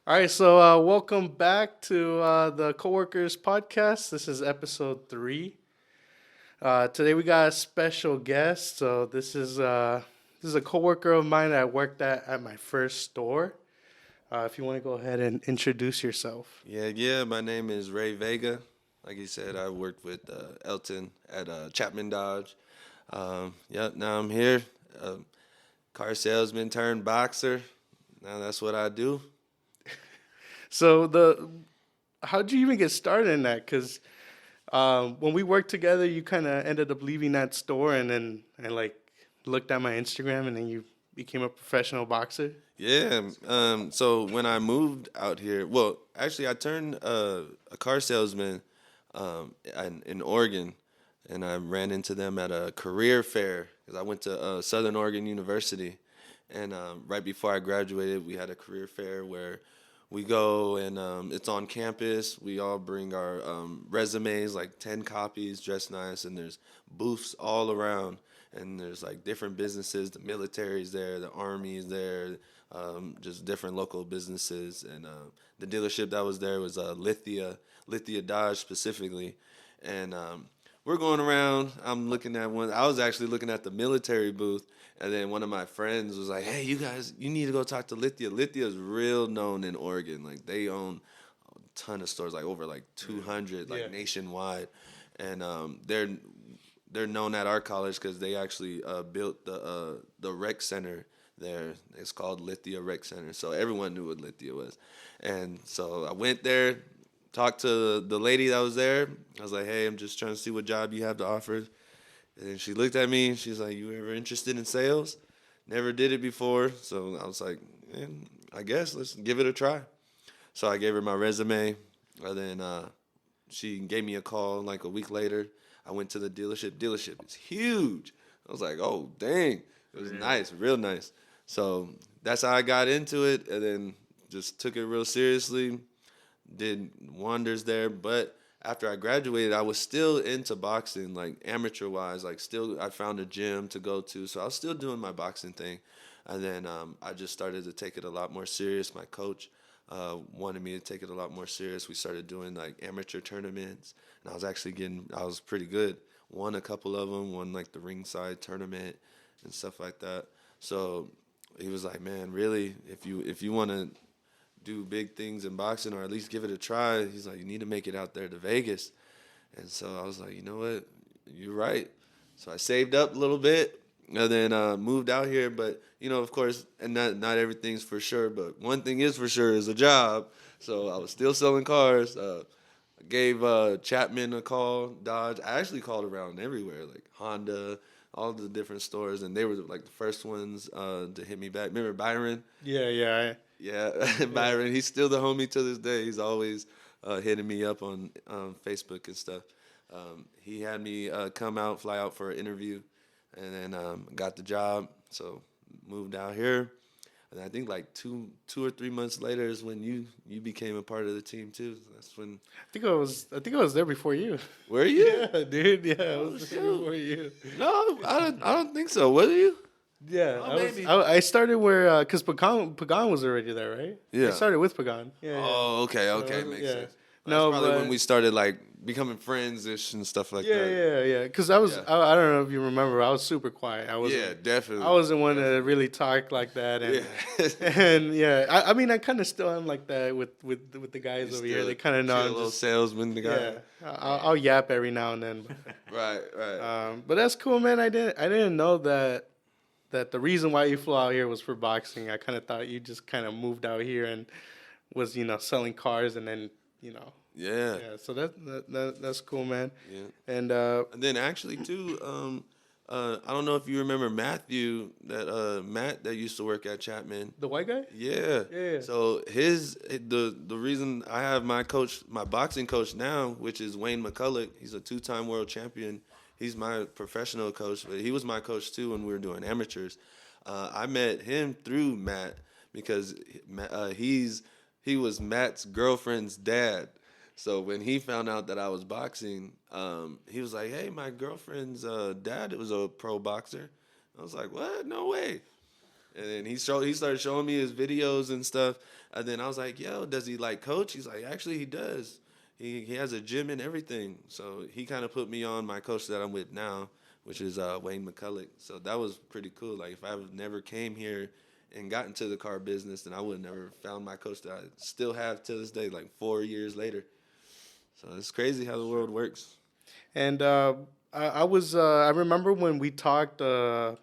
All right, so welcome back to the Coworkers Podcast. This is episode 3. Today we got a special guest. So this is a coworker of mine that I worked at my first store. If you want to go ahead and introduce yourself. Yeah. My name is Ray Vega. Like you said, I worked with Elton at Chapman Dodge. Now I'm here, uh, car salesman turned boxer. Now that's what I do. So how'd you even get started in that? Because when we worked together, you kind of ended up leaving that store, and then I like looked at my Instagram, and then you became a professional boxer. Yeah. So when I moved out here, well, actually, I turned a car salesman in Oregon, and I ran into them at a career fair because I went to Southern Oregon University, and right before I graduated, we had a career fair where we go and it's on campus. We all bring our resumes, like 10 copies, dressed nice, and there's booths all around. And there's like different businesses. The military's there, the army's there, just different local businesses. And the dealership that was there was Lithia Dodge specifically. And we're going around. I'm looking at one. I was actually looking at the military booth, and then one of my friends was like, "Hey, you guys, you need to go talk to Lithia. Lithia is real known in Oregon. Like they own a ton of stores, like over like 200, like Yeah. nationwide, and they're known at our college because they actually built the rec center there. It's called Lithia Rec Center, so everyone knew what Lithia was. And so I went there, talked to the lady that was there. I was like, "Hey, I'm just trying to see what job you have to offer." And she looked at me and she's like, "You ever interested in sales?" Never did it before, so I was like, I guess let's give it a try. So I gave her my resume, and then she gave me a call like a week later. I went to the dealership. Dealership is huge. I was like, oh, dang. It was nice, real nice. So that's how I got into it, and then just took it real seriously. Did wonders there. But after I graduated, I was still into boxing, like amateur wise. Like, still, I found a gym to go to. So I was still doing my boxing thing. And then I just started to take it a lot more serious. My coach wanted me to take it a lot more serious. We started doing like amateur tournaments, and I was pretty good. Won a couple of them, won like the ringside tournament and stuff like that. So he was like, "Man, really, if you want to do big things in boxing, or at least give it a try," he's like, "You need to make it out there to Vegas." And so I was like, "You know what? You're right." So I saved up a little bit and then moved out here. But of course, and not everything's for sure. But one thing is for sure is a job. So I was still selling cars. I gave Chapman a call, Dodge. I actually called around everywhere, like Honda, all the different stores, and they were like the first ones to hit me back. Remember Byron? Yeah. Yeah, Byron. He's still the homie to this day. He's always hitting me up on Facebook and stuff. He had me fly out for an interview, and then got the job. So moved out here, and I think like 2 or 3 months later is when you became a part of the team too. That's when. I think I was there before you. Were you? Yeah, dude. Yeah, I Oh was there shoot! before you. No, I don't think so. Was you? Yeah, Oh, I was. maybe. I started where because Pagan was already there, right? I Yeah. started with Pagan. Yeah. Oh, okay, So, okay, makes yeah. sense. That's No, probably when but we started like becoming friends ish and stuff like yeah, that. yeah. Because I was. Yeah. I don't know if you remember. I was super quiet. Yeah, definitely. I wasn't one to really talk like that, and Yeah. and yeah. I mean, I kind of still am like that with the guys over here. They kind of know chill I'm little just. salesman, the guy. Yeah, I'll yap every now and then. Right. But that's cool, man. I didn't know that the reason why you flew out here was for boxing. I kind of thought you just kind of moved out here and was selling cars, and then Yeah. yeah. So that's cool, man. Yeah. And And then actually too, I don't know if you remember Matthew, that Matt that used to work at Chapman. the white guy. Yeah. Yeah. So the reason I have my boxing coach now, which is Wayne McCulloch. He's a 2-time world champion. He's my professional coach, but he was my coach too when we were doing amateurs. I met him through Matt because he was Matt's girlfriend's dad. So when he found out that I was boxing, he was like, "Hey, my girlfriend's dad was a pro boxer." I was like, "What? No way!" And then he started showing me his videos and stuff. And then I was like, yo, does he like coach? He's like, actually, he does. He has a gym and everything. So he kind of put me on my coach that I'm with now, which is Wayne McCulloch. So that was pretty cool. Like, if I never came here and got into the car business, then I would have never found my coach that I still have to this day, like 4 years later. So it's crazy how the world works. And I remember when we talked a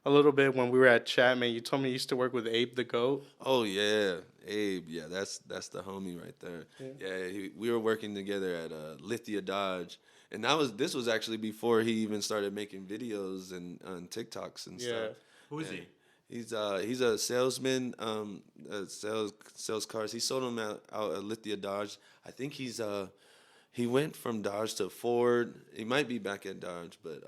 little bit when we were at Chapman. You told me you used to work with Abe the Goat. Oh yeah, Abe. Yeah, that's the homie right there. Yeah, we were working together at Lithia Dodge, and this was actually before he even started making videos and on TikToks and stuff. Who is he? He's a salesman. Sells cars. He sold them out at Lithia Dodge. I think he went from Dodge to Ford. He might be back at Dodge, but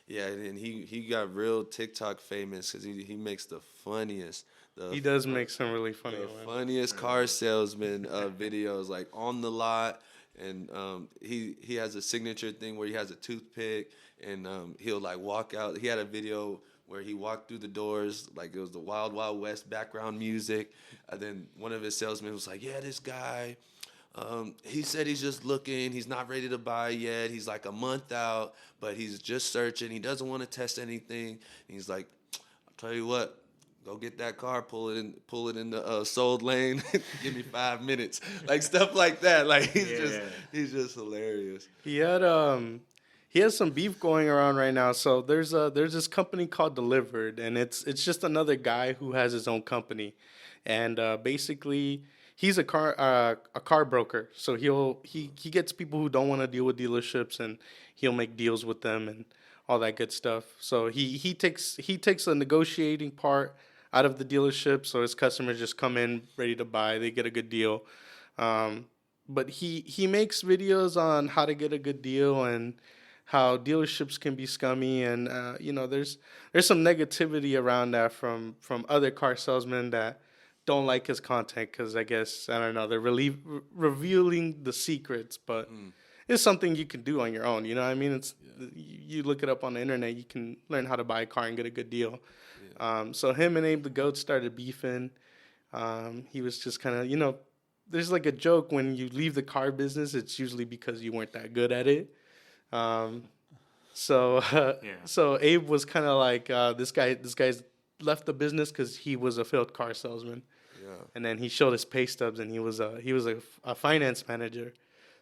yeah, and he got real TikTok famous because he makes the funniest. He does make some really funny ones. Funniest car salesman videos, like on the lot, and he has a signature thing where he has a toothpick and he'll like walk out. He had a video where he walked through the doors like it was the Wild Wild West background music, and then one of his salesmen was like, "Yeah, this guy." He said he's just looking. He's not ready to buy yet. He's like a month out, but he's just searching. He doesn't want to test anything. And he's like, I'll tell you what, go get that car, pull it in the sold lane. Give me 5 minutes, like stuff like that. Like he's just hilarious. He has some beef going around right now. So there's this company called Delivered, and it's just another guy who has his own company, and basically. He's a car broker, so he gets people who don't want to deal with dealerships, and he'll make deals with them and all that good stuff. So he takes the negotiating part out of the dealership, so his customers just come in ready to buy, they get a good deal. But he makes videos on how to get a good deal and how dealerships can be scummy, and there's some negativity around that from other car salesmen that don't like his content because I guess, I don't know, they're revealing the secrets, but it's something you can do on your own. You know what I mean? You look it up on the internet, you can learn how to buy a car and get a good deal. Yeah. So him and Abe the Goat started beefing. He was just kind of, there's like a joke when you leave the car business, it's usually because you weren't that good at it. So Abe was kind of like, this guy's left the business because he was a failed car salesman. Yeah. And then he showed his pay stubs, and he was a finance manager.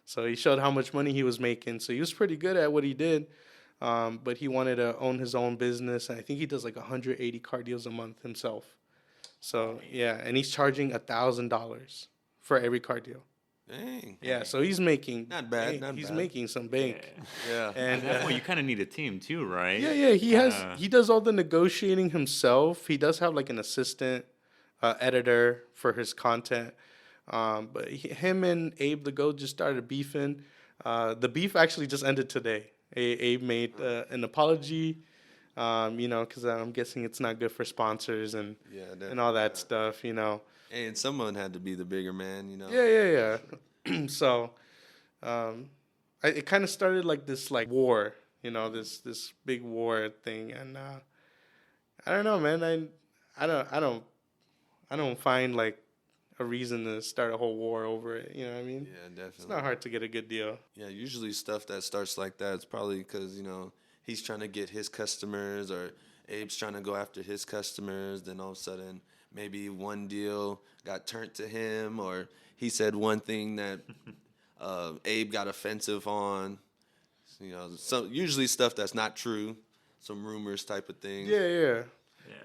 So he showed how much money he was making. So he was pretty good at what he did. But he wanted to own his own business. And I think he does like 180 car deals a month himself. So, yeah. And he's charging $1,000 for every car deal. Dang. Yeah, so he's making not bad. He's making some bank. Yeah. And well, you kind of need a team too, right? Yeah. He does all the negotiating himself. He does have like an assistant editor for his content. But him and Abe the Goat just started beefing. The beef actually just ended today. Abe made an apology. Because I'm guessing it's not good for sponsors and all that stuff. And someone had to be the bigger man, Yeah. So, it kind of started like this like war, this big war thing, and I don't know, man. I don't find like a reason to start a whole war over it. You know what I mean? Yeah, definitely. It's not hard to get a good deal. Yeah, usually stuff that starts like that, it's probably because he's trying to get his customers, or Abe's trying to go after his customers. Then all of a sudden, maybe one deal got turned to him, or he said one thing that Abe got offensive on. Usually stuff that's not true, some rumors type of thing. Yeah.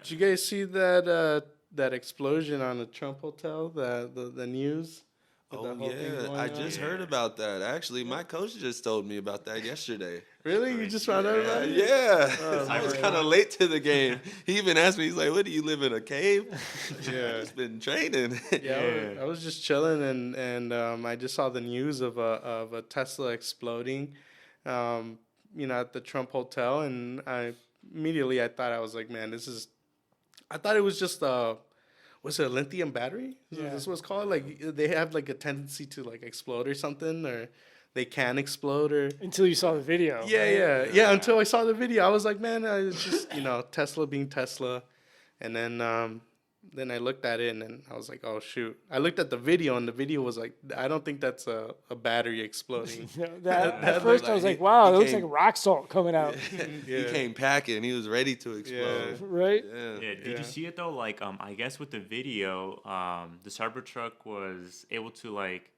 Did you guys see that explosion on the Trump Hotel? The news. Oh yeah, I just heard about that. Actually, my coach just told me about that yesterday. Really? You just found out about it? Yeah. I was kind of late to the game. He even asked me, he's like, "What, do you live in a cave?" Yeah. Just been training. Yeah. I was just chilling, and I just saw the news of a Tesla exploding, at the Trump Hotel, and I thought, I was like, man, I thought it was just was it a lithium battery? Yeah. Is this what it's called? Like, they have like a tendency to like explode or something, or they can explode, or until you saw the video. Yeah. Until I saw the video, I was like, man, it's just Tesla being Tesla, And then I looked at it and then I was like, oh shoot. I looked at the video and the video was like, I don't think that's a battery exploding. At first, I was like, wow, it looks like rock salt coming out. He came packing. He was ready to explode. Right? Yeah. Yeah, did you see it though? Like, I guess with the video, the Cybertruck was able to like,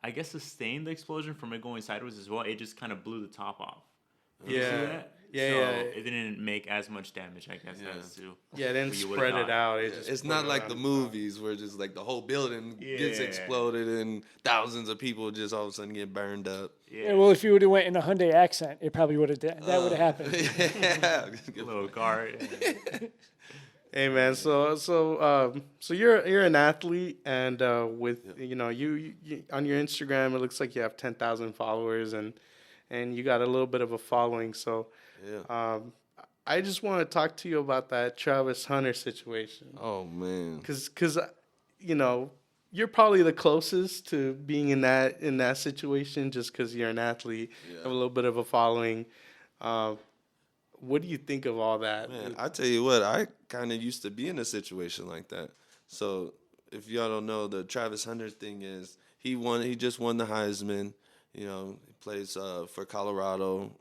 I guess sustain the explosion from it going sideways as well. It just kind of blew the top off. Did you see that? Yeah, so yeah. It didn't make as much damage, I guess. As to Yeah, then what you would've spread it thought. out. It just It's put not it like on the top. movies where just like the whole building gets Yeah. exploded and thousands of people just all of a sudden get burned up. Yeah, well, if you would have went in a Hyundai accent, it probably would have that would have happened. Yeah. Little car. Hey man, so you're an athlete, and with you on your Instagram, it looks like you have 10,000 followers, and you got a little bit of a following. So, Yeah. I just want to talk to you about that Travis Hunter situation, Oh man. because you're probably the closest to being in that situation, just because you're an athlete, have a little bit of a following. What do you think of all that? Man, I tell you what, I kind of used to be in a situation like that. So if y'all don't know, the Travis Hunter thing is he just won the Heisman. You know, he plays for Colorado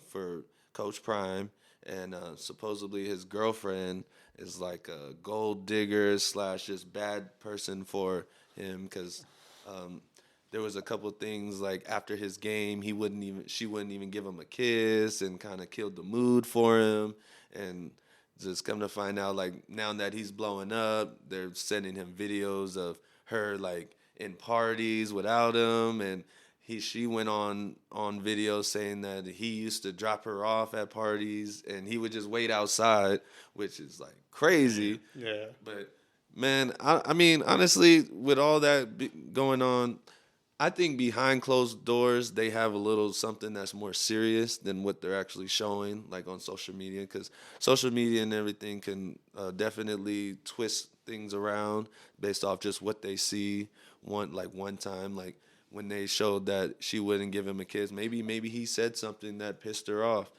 for Coach Prime, and supposedly his girlfriend is like a gold digger / just bad person for him because there was a couple things like after his game she wouldn't even give him a kiss and kind of killed the mood for him. And just come to find out, like now that he's blowing up, they're sending him videos of her like in parties without him, and she went on video saying that he used to drop her off at parties and he would just wait outside, which is like crazy. Yeah. But man, I mean, honestly, with all that going on, I think behind closed doors, they have a little something that's more serious than what they're actually showing, like on social media, because social media and everything can definitely twist things around based off just what they see one time, like when they showed that she wouldn't give him a kiss. Maybe he said something that pissed her off,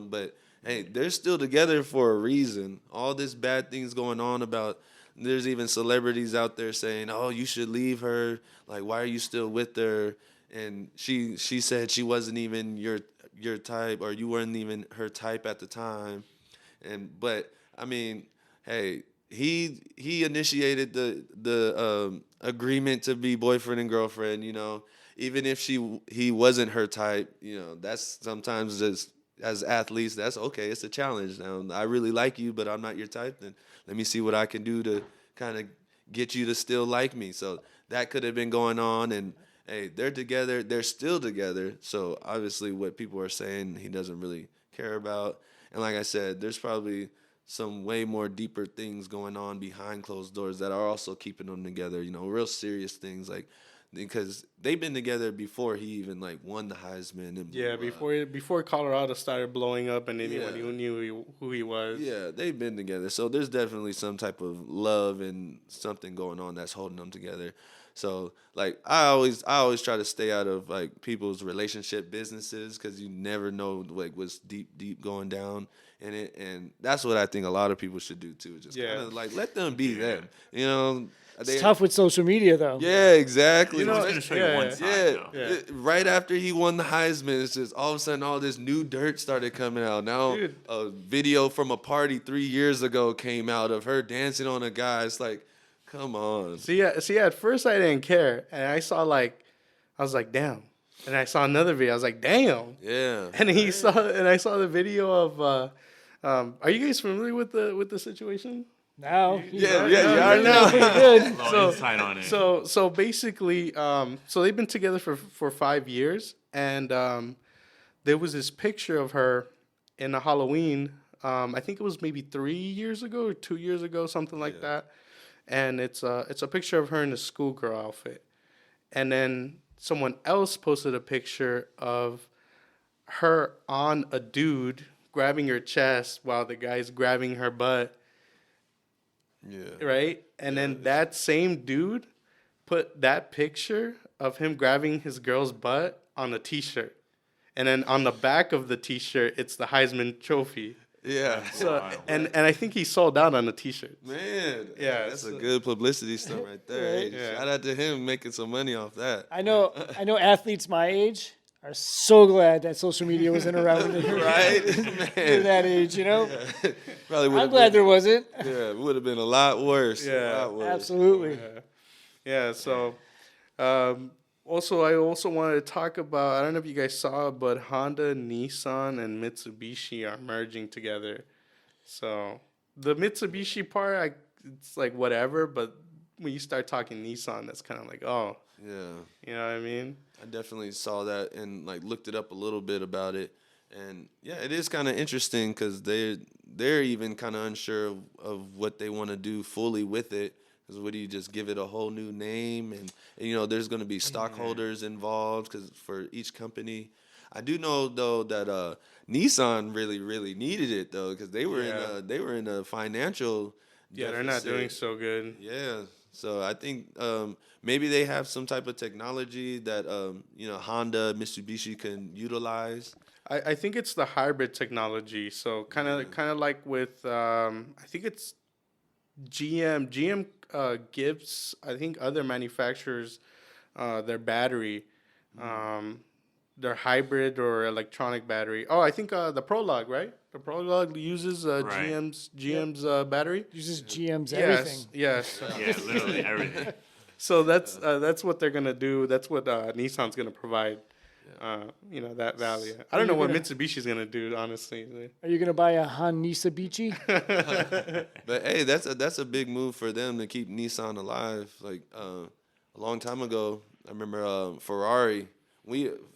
but hey, they're still together for a reason. All this bad things going on about. There's even celebrities out there saying, "Oh, you should leave her. Like, why are you still with her?" And she said she wasn't even your type, or you weren't even her type at the time. But I mean, hey, he initiated the agreement to be boyfriend and girlfriend. Even if he wasn't her type. That's sometimes just as athletes, that's okay. It's a challenge. Now, I really like you, but I'm not your type. Then let me see what I can do to kind of get you to still like me. So that could have been going on. And, hey, they're together. They're still together. So obviously what people are saying he doesn't really care about. And like I said, there's probably some way more deeper things going on behind closed doors that are also keeping them together, real serious things, like because they've been together before he even like won the Heisman. And Yeah, before Colorado started blowing up and anyone who knew who he was. Yeah, they've been together. So there's definitely some type of love and something going on that's holding them together. So like I always try to stay out of like people's relationship businesses because you never know like what's deep going down in it, and that's what I think a lot of people should do too. Just kind of like let them be them. It's tough with social media, though. Yeah, exactly. It's going to show you one side, though. Right after he won the Heisman, it's just all of a sudden all this new dirt started coming out. Now a video from a party 3 years ago came out of her dancing on a guy. It's like, come on. See, at first I didn't care, and I was like, damn. And I saw another video. I was like, damn. Yeah. And I saw the video of. Are you guys familiar with the situation? Now, You are now. pretty good. Little insight on it. So basically, so they've been together for 5 years, and there was this picture of her in a Halloween. I think it was maybe 3 years ago or 2 years ago, something like that. And it's a picture of her in a schoolgirl outfit, and then someone else posted a picture of her on a dude grabbing her chest while the guy's grabbing her butt. Yeah. Right? And then that same dude put that picture of him grabbing his girl's butt on a t-shirt. And then on the back of the t-shirt, it's the Heisman Trophy. Yeah. So Wow. and I think he sold out on the T-shirt. Man, Yeah, that's a so- good publicity stunt right there. Hey, Yeah. shout out to him making some money off that. I know athletes my age are so glad that social media wasn't around when they were Right? they're that age, you know? Probably would I'm have glad been, there wasn't. yeah, it would have been a lot worse. Yeah, a lot worse. Absolutely. Yeah. So, also I also wanted to talk about. I don't know if you guys saw, but Honda, Nissan, and Mitsubishi are merging together. So the Mitsubishi part, it's like whatever. But when you start talking Nissan, that's kind of like, oh, Yeah. you know what I mean? I definitely saw that and like looked it up a little bit about it, and yeah, it is kind of interesting because they're even kind of unsure of what they want to do fully with it. Because what do you just give it a whole new name, and you know there's going to be stockholders involved because for each company. I do know though that Nissan really needed it though because they were in a financial Yeah, they're not doing deficit. so good. Yeah, so I think maybe they have some type of technology that Honda, Mitsubishi can utilize. I think it's the hybrid technology. So kind of like with I think it's GM. GM gives I think other manufacturers their battery, their hybrid or electronic battery. Oh, I think the Prologue, right? The Prologue uses Right. GM's battery. Uses GM's everything. Yes. Yeah, literally everything. So that's what they're gonna do. That's what Nissan's gonna provide. That value. I don't know what Mitsubishi's gonna do, honestly. Are you going to buy a Hanisa Beachy? But hey, that's a big move for them to keep Nissan alive. Like a long time ago, I remember Ferrari.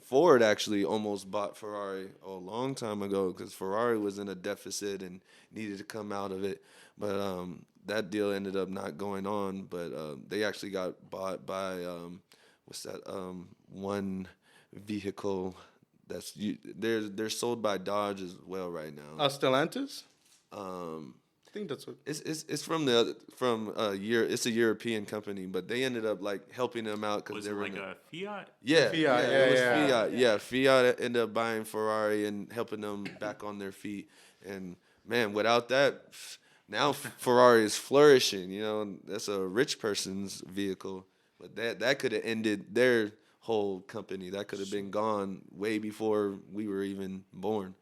Ford actually almost bought Ferrari a long time ago because Ferrari was in a deficit and needed to come out of it. But that deal ended up not going on. But they actually got bought by one vehicle they're sold by Dodge as well right now. Stellantis. Um, I think that's what. it's from it's a European company, but they ended up like helping them out because Was they it were like a Fiat? yeah, Fiat, it was yeah. Fiat. Yeah, Fiat ended up buying Ferrari and helping them back on their feet. And man, without that, now Ferrari is flourishing. You know, that's a rich person's vehicle. But that could have ended their whole company. That could have been gone way before we were even born.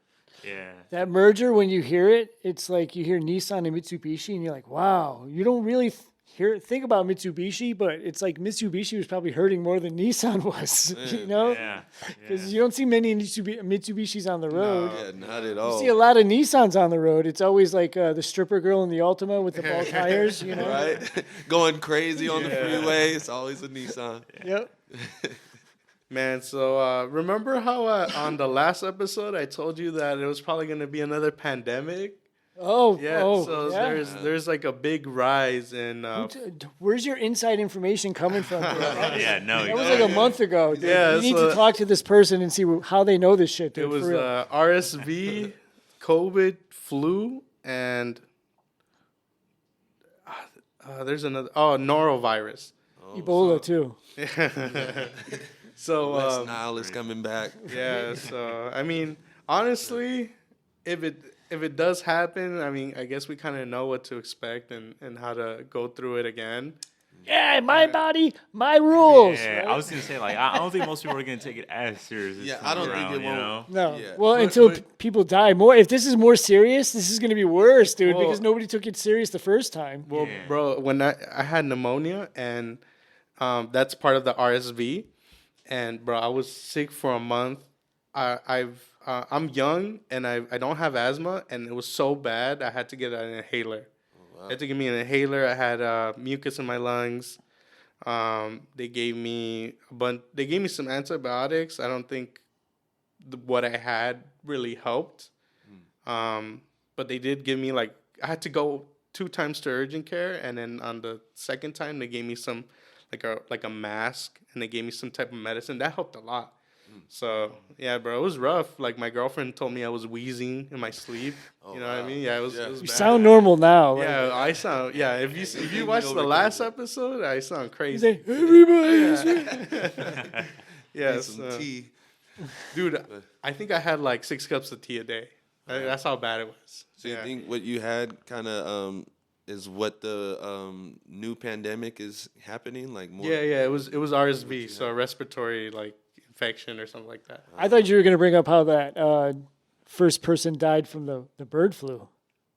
Yeah. That merger, when you hear it, it's like you hear Nissan and Mitsubishi, and you're like, wow, you don't really think about Mitsubishi, but it's like Mitsubishi was probably hurting more than Nissan was, you know? Yeah. Because you don't see many Mitsubishis on the road. Yeah, not at You all. see a lot of Nissans on the road. It's always like the stripper girl in the Ultima with the ball tires, you know? Right? Going crazy on the freeway. It's always a Nissan. Yep. Man, so remember how on the last episode I told you that it was probably going to be another pandemic? Oh, Yeah, oh, so yeah. there's like a big rise in Where's your inside information coming from? Dude? Yeah, no, That was like a month ago. Dude. Yeah, you need so- to talk to this person and see how they know this shit. Dude, it was for real. RSV, COVID, flu, and there's another norovirus. Ebola too. So West Nile is coming back. yeah, so I mean, honestly, if it does happen, I mean, I guess we kind of know what to expect and how to go through it again. Yeah, my body, my rules. Yeah, right? I was gonna say like I don't think most people are gonna take it as serious. This Yeah, time I don't think around, it you won't. know? No. Yeah. Well, But- until but- people die more. If this is more serious, this is going to be worse, dude, Well- because nobody took it serious the first time. Well, Yeah. bro, when I had pneumonia and that's part of the RSV, and bro, I was sick for a month. I'm young and I don't have asthma, and it was so bad I had to get an inhaler. They had to give me an inhaler. I had mucus in my lungs. They gave me some antibiotics. I don't think what I had really helped. But they did give me I had to go 2 times to urgent care, and then on the second time they gave me some like a mask, and they gave me some type of medicine that helped a lot. So yeah, bro, it was rough. Like my girlfriend told me I was wheezing in my sleep. You know what I wow. mean? Yeah, it was. Yeah. It was You bad. sound normal now. Like, Yeah, I sound. Yeah, if you watch the last episode, I sound you crazy. say, everybody. Yeah, Need some tea. dude, I think I had like 6 cups of tea a day. That's how bad it was. So you think what you had kind of is what the new pandemic is happening? Like more? Yeah. It was RSV, so a respiratory like infection or something like that. I thought you were going to bring up how that first person died from the bird flu.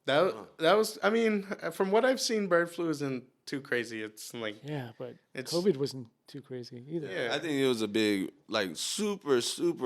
That was. I mean, from what I've seen, bird flu isn't too crazy. It's like Yeah, but It's- COVID wasn't too crazy either. yeah, I think it was a big, like, super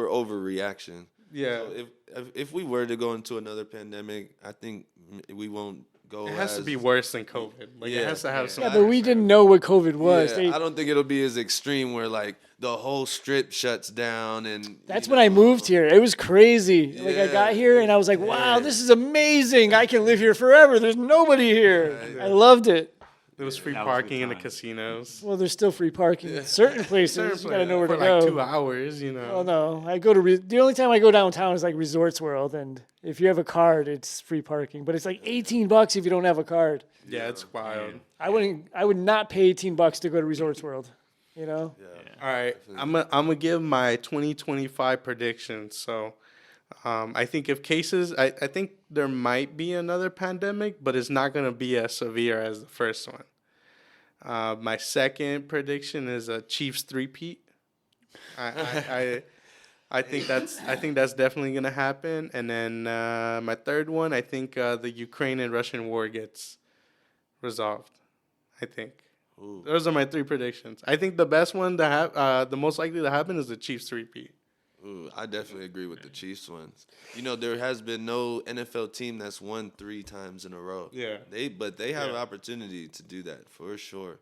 overreaction. yeah. So if we were to go into another pandemic, I think we won't go. It has to as- be worse than COVID. Like it Yeah. has to have some. Yeah, but we didn't know what COVID was. Yeah, They- I don't think it'll be as extreme where like the whole strip shuts down and. That's you when I know, moved here. It was crazy. Like I got here and I was like, wow, this is amazing. I can live here forever. There's nobody here. I loved it. There was free That was a good parking in the time. casinos. Well, there's still free parking in certain places. You gotta know where for to like go. 2 hours. You know. Oh no, I go to the only time I go downtown is like Resorts World, and if you have a card, it's free parking. But it's like $18 if you don't have a card. Yeah, it's wild. I would not pay $18 to go to Resorts World. You know, All right, I'm gonna give my 2025 predictions. So, I think if cases, I think there might be another pandemic, but it's not gonna be as severe as the first one. My second prediction is a Chiefs three-peat. I think that's definitely gonna happen. And then my third one, I think the Ukraine and Russian war gets resolved. I think. Ooh. Those are my three predictions. I think the best one to have, the most likely to happen is the Chiefs three-peat. Ooh, I definitely agree with the Chiefs ones. You know, there has been no NFL team that's won 3 times in a row. Yeah. But they have an opportunity to do that for sure.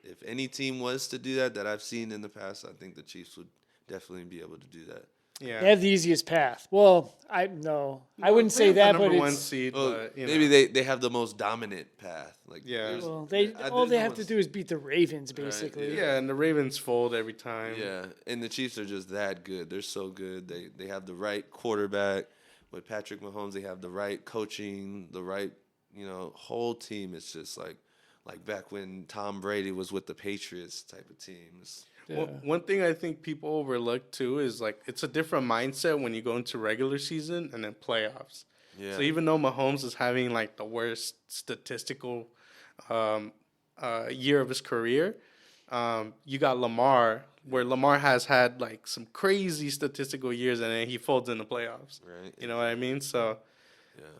If any team was to do that I've seen in the past, I think the Chiefs would definitely be able to do that. Yeah. they have the easiest path. Well, I wouldn't They say have the that, but number one it's seed, Well, but you maybe know. they have the most dominant path. Like Yeah. there's- well, I all didn't they know have to it's- do is beat the Ravens, basically. Yeah, and the Ravens fold every time. Yeah, and the Chiefs are just that good. They're so good. They have the right quarterback with Patrick Mahomes. They have the right coaching, the right whole team. It's just like back when Tom Brady was with the Patriots type of teams. Well, one thing I think people overlook too is like it's a different mindset when you go into regular season and then playoffs. Yeah. So even though Mahomes is having like the worst statistical year of his career, you got Lamar, where Lamar has had like some crazy statistical years and then he folds in the playoffs. Right. You know what I mean? So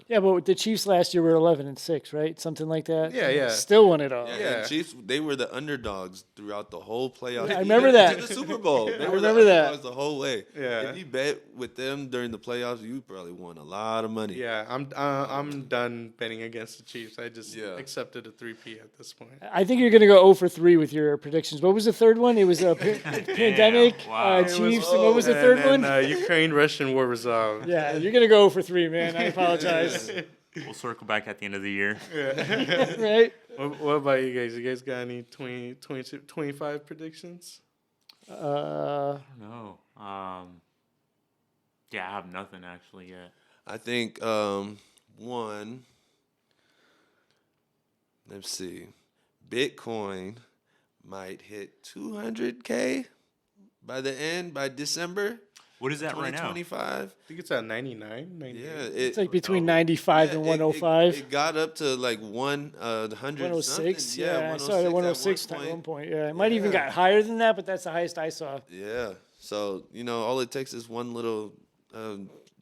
Yeah, but with the Chiefs last year were 11-6, right? Something like that. Yeah. Still won it all. Yeah, Yeah. and Chiefs, they were the underdogs throughout the whole playoff. Yeah, I remember that. To the Super Bowl. They were remember the that. underdogs the whole way. Yeah. If you bet with them during the playoffs, you probably won a lot of money. yeah, I'm done betting against the Chiefs. I just Yeah. accepted a 3P at this point. I think you're going to go 0 for 3 with your predictions. What was the third one? It was a pandemic, Wow. It was- Chiefs, and what was the third And one? then, Ukraine-Russian war resolved. Yeah, you're going to go 0 for 3, man. I apologize. We'll circle back at the end of the year. Right? What about you guys? You guys got any 25 predictions? Uh, No. Yeah, I have nothing actually yet. I think one. Let's see, Bitcoin might hit 200K by December What is that right now? 2025. I think it's at 99, 98. Yeah, it's like between 95 and 105. It got up to like 100 106. something. Yeah, I saw it at 106 at one point. Yeah, it might even got higher than that, but that's the highest I saw. Yeah. So, all it takes is one little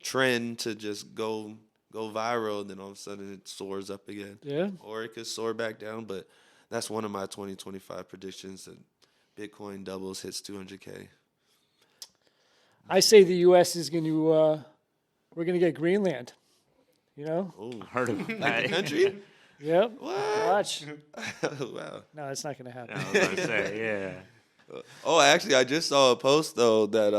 trend to just go viral, then all of a sudden it soars up again. Yeah. Or it could soar back down, but that's one of my 2025 predictions that Bitcoin doubles, hits 200K. I say the U.S. is going to, we're going to get Greenland. You know? Oh, I heard of like the that. country? Yep. What? Watch. Wow. No, it's not going to happen. I was going to say, yeah. Oh, actually, I just saw a post though that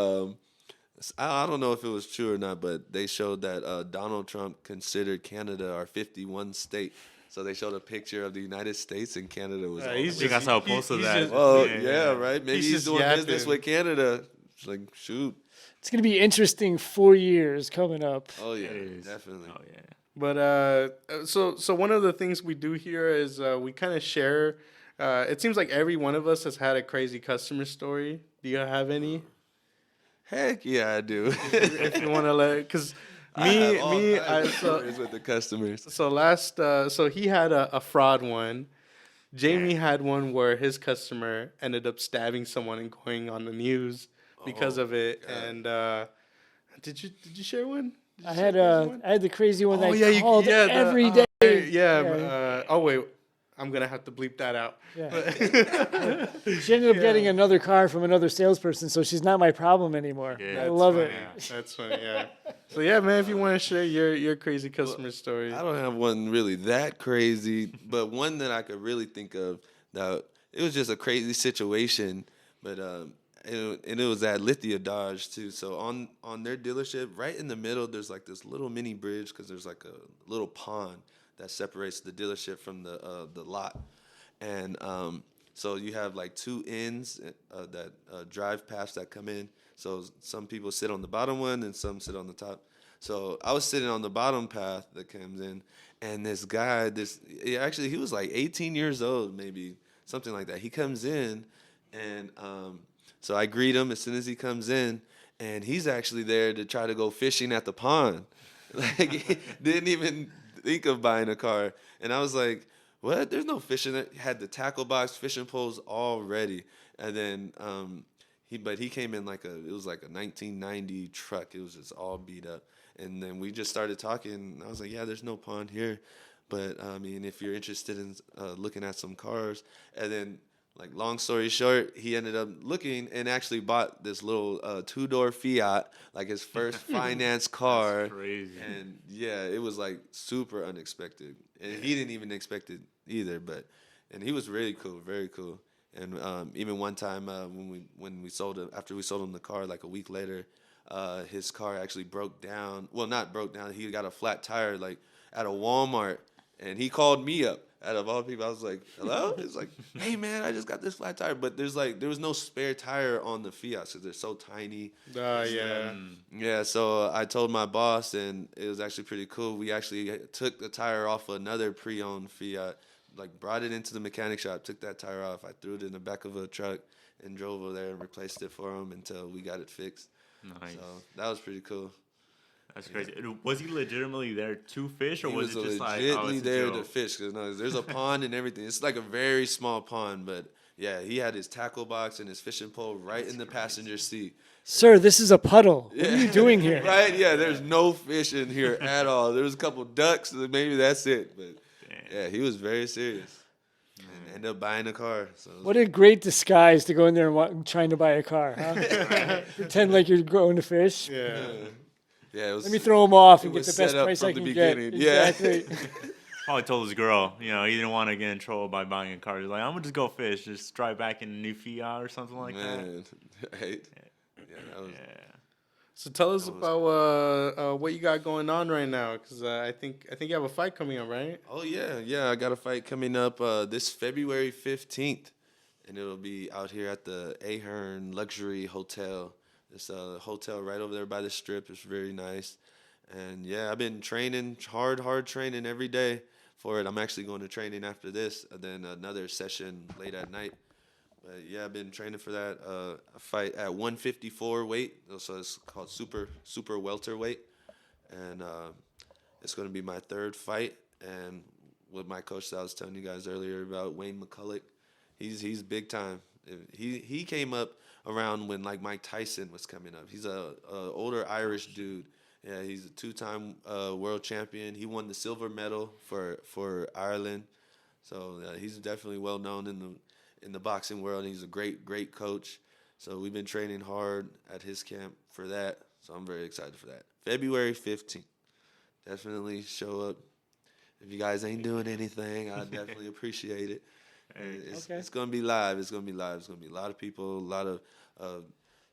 I don't know if it was true or not, but they showed that Donald Trump considered Canada our 51st state. So they showed a picture of the United States and Canada was. Yeah, all he's the way- think I saw a post of he's that. just- Well, Yeah, yeah, yeah. right. Maybe He's he's just doing yapping. business with Canada. It's like, shoot. It's going to be interesting 4 years coming up. Oh yeah, It is. definitely. Oh, yeah. But so one of the things we do here is we kind of share. It seems like every one of us has had a crazy customer story. Do you have any? Heck yeah, I do. If you want to let, because I have all me, kinds of stories with the customers. so last, so he had a fraud one. Jamie Yeah. had one where his customer ended up stabbing someone and going on the news because Oh of it. my God. And did you share one? Did you I share had a crazy one? I had the crazy one Oh that yeah, I called yeah, every day. yeah. Oh wait, I'm gonna have to bleep that out. Yeah. She ended up getting another car from another salesperson, so she's not my problem anymore. Yeah. I That's love funny. it. That's funny. Yeah. So yeah, man, if you want to share your crazy customer story. I don't have one really that crazy, but one that I could really think of that it was just a crazy situation, but and it was at Lithia Dodge too. So on their dealership, right in the middle, there's like this little mini bridge because there's like a little pond that separates the dealership from the lot, and so you have like two ends that drive paths that come in. So some people sit on the bottom one and some sit on the top. So I was sitting on the bottom path that comes in, and this guy, he was like 18 years old, maybe something like that. He comes in, and so I greet him as soon as he comes in, and he's actually there to try to go fishing at the pond. Like he didn't even think of buying a car, and I was like, "What? There's no fishing." He had the tackle box, fishing poles all ready, and then he came in it was like a 1990 truck. It was just all beat up. And then we just started talking. And I was like, yeah, there's no pond here. But, I mean, if you're interested in looking at some cars. And then, like, long story short, he ended up looking and actually bought this little two-door Fiat, like his first finance car. That's crazy. And, yeah, it was, like, super unexpected. And he didn't even expect it either. And he was really cool, very cool. And even one time when we sold him, after we sold him the car, like a week later, his car actually broke down. Well, not broke down. He got a flat tire like at a Walmart, and he called me up. Out of all people, I was like, "Hello." It's like, "Hey man, I just got this flat tire." But there was no spare tire on the Fiat because they're so tiny. Yeah. Yeah, so I told my boss, and it was actually pretty cool. We actually took the tire off another pre-owned Fiat, like brought it into the mechanic shop, took that tire off. I threw it in the back of a truck and drove over there and replaced it for him until we got it fixed. Nice. So that was pretty cool. That's crazy. Was he legitimately there to fish, or He was was it just like, legitimately oh, it's a there to joke? fish because there's a pond and everything. It's like a very small pond, but yeah, he had his tackle box and his fishing pole right in the passenger seat. Sir, this is a puddle. What are you doing here? Right? Yeah, there's no fish in here at all. There was a couple ducks, maybe that's it. But yeah, he was very serious. And ended up buying a car. So What a great disguise to go in there and trying to buy a car, huh? Pretend like you're going to fish. Yeah. yeah, it was. Let me throw them off and it get was the best set up price from I the can get. beginning. Yeah. Exactly. Probably told his girl, he didn't want to get in trouble by buying a car. He's like, I'm gonna just go fish, just drive back in a new Fiat or something like Man, right? Yeah, that was. that. Yeah. So tell us about what you got going on right now, because I think you have a fight coming up, right? Oh yeah. I got a fight coming up this February 15th, and it'll be out here at the Ahern Luxury Hotel. It's a hotel right over there by the Strip. It's very nice, and yeah, I've been training hard training every day for it. I'm actually going to training after this, and then another session late at night. But yeah, I've been training for that. A fight at 154 weight, so it's called super welterweight, and it's going to be my third fight. And with my coach that I was telling you guys earlier about, Wayne McCulloch, he's big time. He came up around when like Mike Tyson was coming up. He's a older Irish dude. Yeah, he's a two-time world champion. He won the silver medal for Ireland, so he's definitely well known in the boxing world. He's a great coach. So we've been training hard at his camp for that. So I'm very excited for that. February 15th. Definitely show up. If you guys ain't doing anything, I definitely appreciate it. It's going to be live. It's going to be live. It's going to be a lot of people, a lot of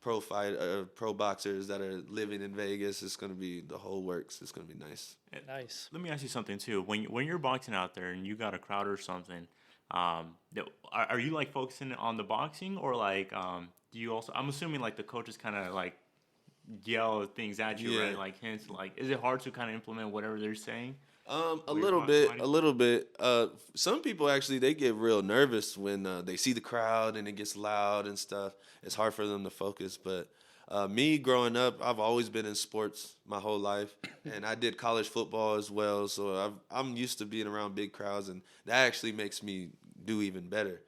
pro boxers that are living in Vegas. It's going to be the whole works. It's going to be nice. Nice. Let me ask you something too. When you're boxing out there and you got a crowd or something, are you like focusing on the boxing, or like do you also? I'm assuming like the coaches kind of like yell things at you, right? Like hints. Like, is it hard to kind of implement whatever they're saying? A little bit. Some people actually they get real nervous when they see the crowd and it gets loud and stuff. It's hard for them to focus, but Me growing up, I've always been in sports my whole life, and I did college football as well. So I'm used to being around big crowds, and that actually makes me do even better.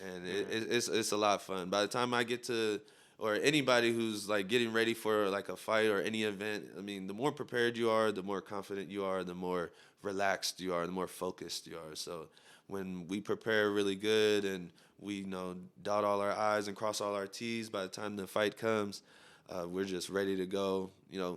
And it's a lot of fun. By the time I get to, or anybody who's like getting ready for like a fight or any event, I mean, the more prepared you are, the more confident you are, the more relaxed you are, the more focused you are. So when we prepare really good and we dot all our I's and cross all our T's, by the time the fight comes, we're just ready to go.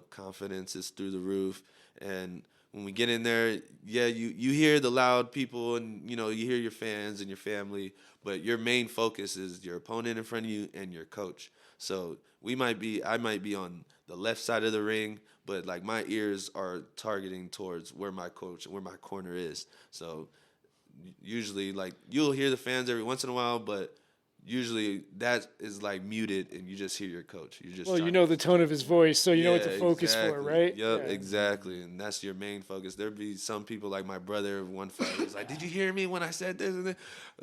Confidence is through the roof. And when we get in there, yeah, you hear the loud people and, you hear your fans and your family, but your main focus is your opponent in front of you and your coach. So I might be on the left side of the ring, but like my ears are targeting towards where my coach and where my corner is. So usually like you'll hear the fans every once in a while, but usually that is like muted and you just hear your coach. Well, you know the tone of his voice, so you know what to focus for, right? Yep, yeah. Exactly. And that's your main focus. There'd be some people like my brother, one fight was like, "Did you hear me when I said this and that?"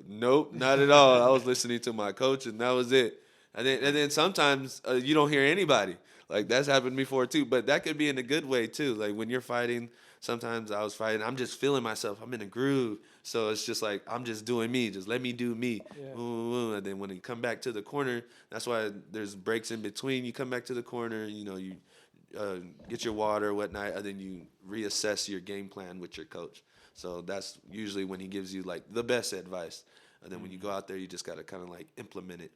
Nope, not at all. I was listening to my coach and that was it. And then sometimes you don't hear anybody. Like that's happened before too, but that could be in a good way too. Like when you're fighting, sometimes I was fighting, I'm just feeling myself. I'm in a groove. So it's just like, I'm just doing me. Just let me do me. Yeah. And then when you come back to the corner, that's why there's breaks in between. You come back to the corner, you get your water or whatnot, and then you reassess your game plan with your coach. So that's usually when he gives you like the best advice. And then when you go out there, you just got to kind of like implement it.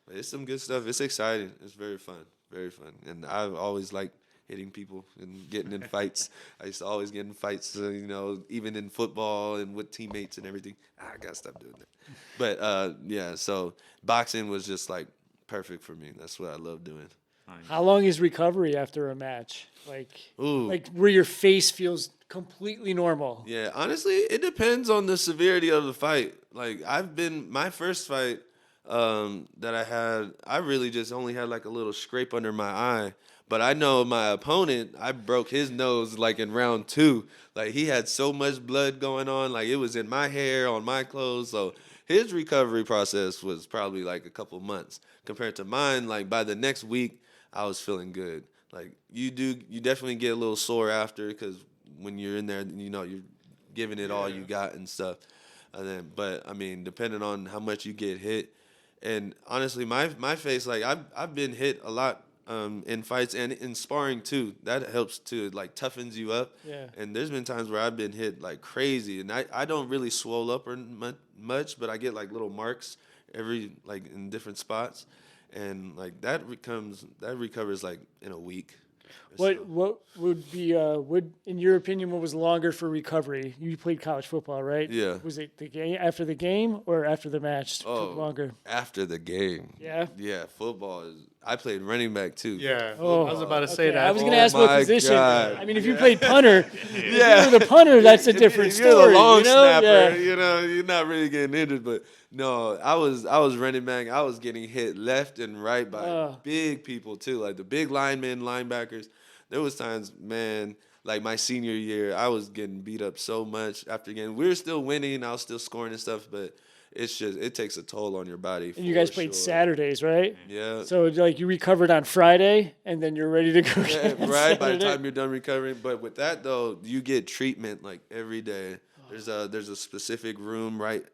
But it's some good stuff. It's exciting. It's very fun. Very fun. And I've always liked hitting people and getting in fights. I used to always get in fights, even in football and with teammates and everything. I got to stop doing that. But, yeah, so boxing was just, like, perfect for me. That's what I love doing. How long is recovery after a match? Like where your face feels completely normal? Yeah, honestly, it depends on the severity of the fight. Like, my first fight that I had, I really just only had, like, a little scrape under my eye. But I know my opponent, I broke his nose like in round 2. Like he had so much blood going on, like it was in my hair, on my clothes. So his recovery process was probably like a couple months compared to mine. Like by the next week, I was feeling good. Like you definitely get a little sore after because when you're in there, you're giving it all you got and stuff. But I mean, depending on how much you get hit, and honestly, my face, like I've been hit a lot. In fights and in sparring too, that helps too. It like toughens you up. Yeah. And there's been times where I've been hit like crazy, and I don't really swell up or much, but I get like little marks in different spots, and like that recovers like in a week. What would be in your opinion, what was longer for recovery? You played college football, right? Yeah. Was it the game after the game or after the match took longer? After the game. Yeah. Yeah, football is. I played running back too. Yeah, Oh, I was about to say okay. that. I was going to ask what my position. God. I mean, if you played punter, Yeah. if you were the punter, that's a different if you're story. the long snapper, Yeah. you're not really getting injured. But no, I was running back. I was getting hit left and right by big people too, like the big linemen, linebackers. There was times, man, like my senior year, I was getting beat up so much after game. We were still winning. I was still scoring and stuff, but it takes a toll on your body. And you guys played Saturdays, right? Yeah. So like you recovered on Friday, and then you're ready to go. Yeah, again right. By the Saturday. time you're done recovering, but with that though, you get treatment like every day. There's a specific room right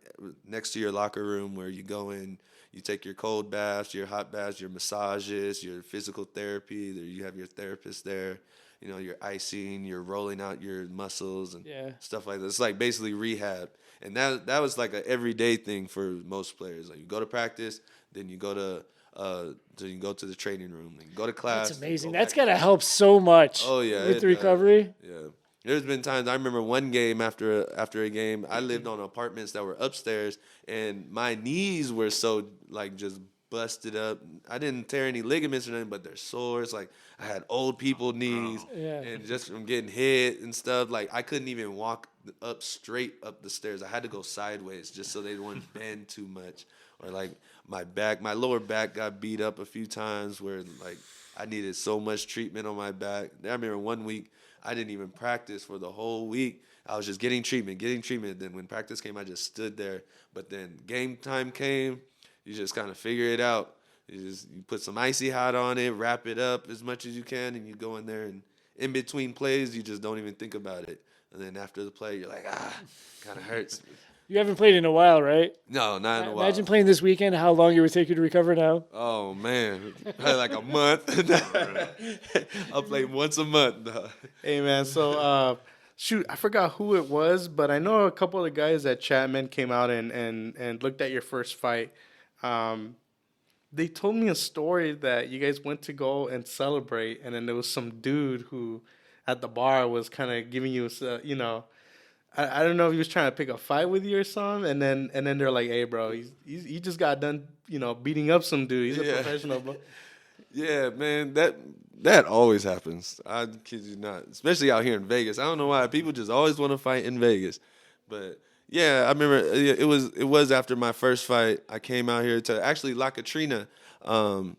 next to your locker room where you go in. You take your cold baths, your hot baths, your massages, your physical therapy. You have your therapist there. Your icing, you're rolling out your muscles and stuff like that. It's like basically rehab. And that was like an everyday thing for most players. Like you go to practice, then you go to the training room, then you go to class. That's amazing. That's gotta help so much. Oh yeah, with the recovery. Yeah. There's been times I remember one game after a game, I lived on apartments that were upstairs, and my knees were so like just busted up. I didn't tear any ligaments or nothing, but they're sore. It's like I had old people knees, and just from getting hit and stuff, like I couldn't even walk straight up the stairs. I had to go sideways just so they wouldn't bend too much. Or like my lower back got beat up a few times where like I needed so much treatment on my back. I remember one week I didn't even practice for the whole week. I was just getting treatment. Then when practice came, I just stood there. But then game time came. You just kind of figure it out. You put some icy hot on it, wrap it up as much as you can, and you go in there, and in between plays, you just don't even think about it. And then after the play, you're like, kind of hurts. You haven't played in a while, right? No, not in a while. Imagine playing this weekend, how long it would take you to recover now. Oh, man. Like a month. I'll play once a month. No. Hey, man. So, shoot, I forgot who it was, but I know a couple of the guys at Chapman came out and looked at your first fight. They told me a story that you guys went to go and celebrate, and then there was some dude who at the bar was kind of giving you, I don't know if he was trying to pick a fight with you or something, and then they're like, "Hey, bro, he just got done, beating up some dude. He's a professional, bro." Yeah, man, that always happens. I kid you not, especially out here in Vegas. I don't know why people just always want to fight in Vegas, but yeah, I remember it was after my first fight. I came out here to actually La Katrina. I'm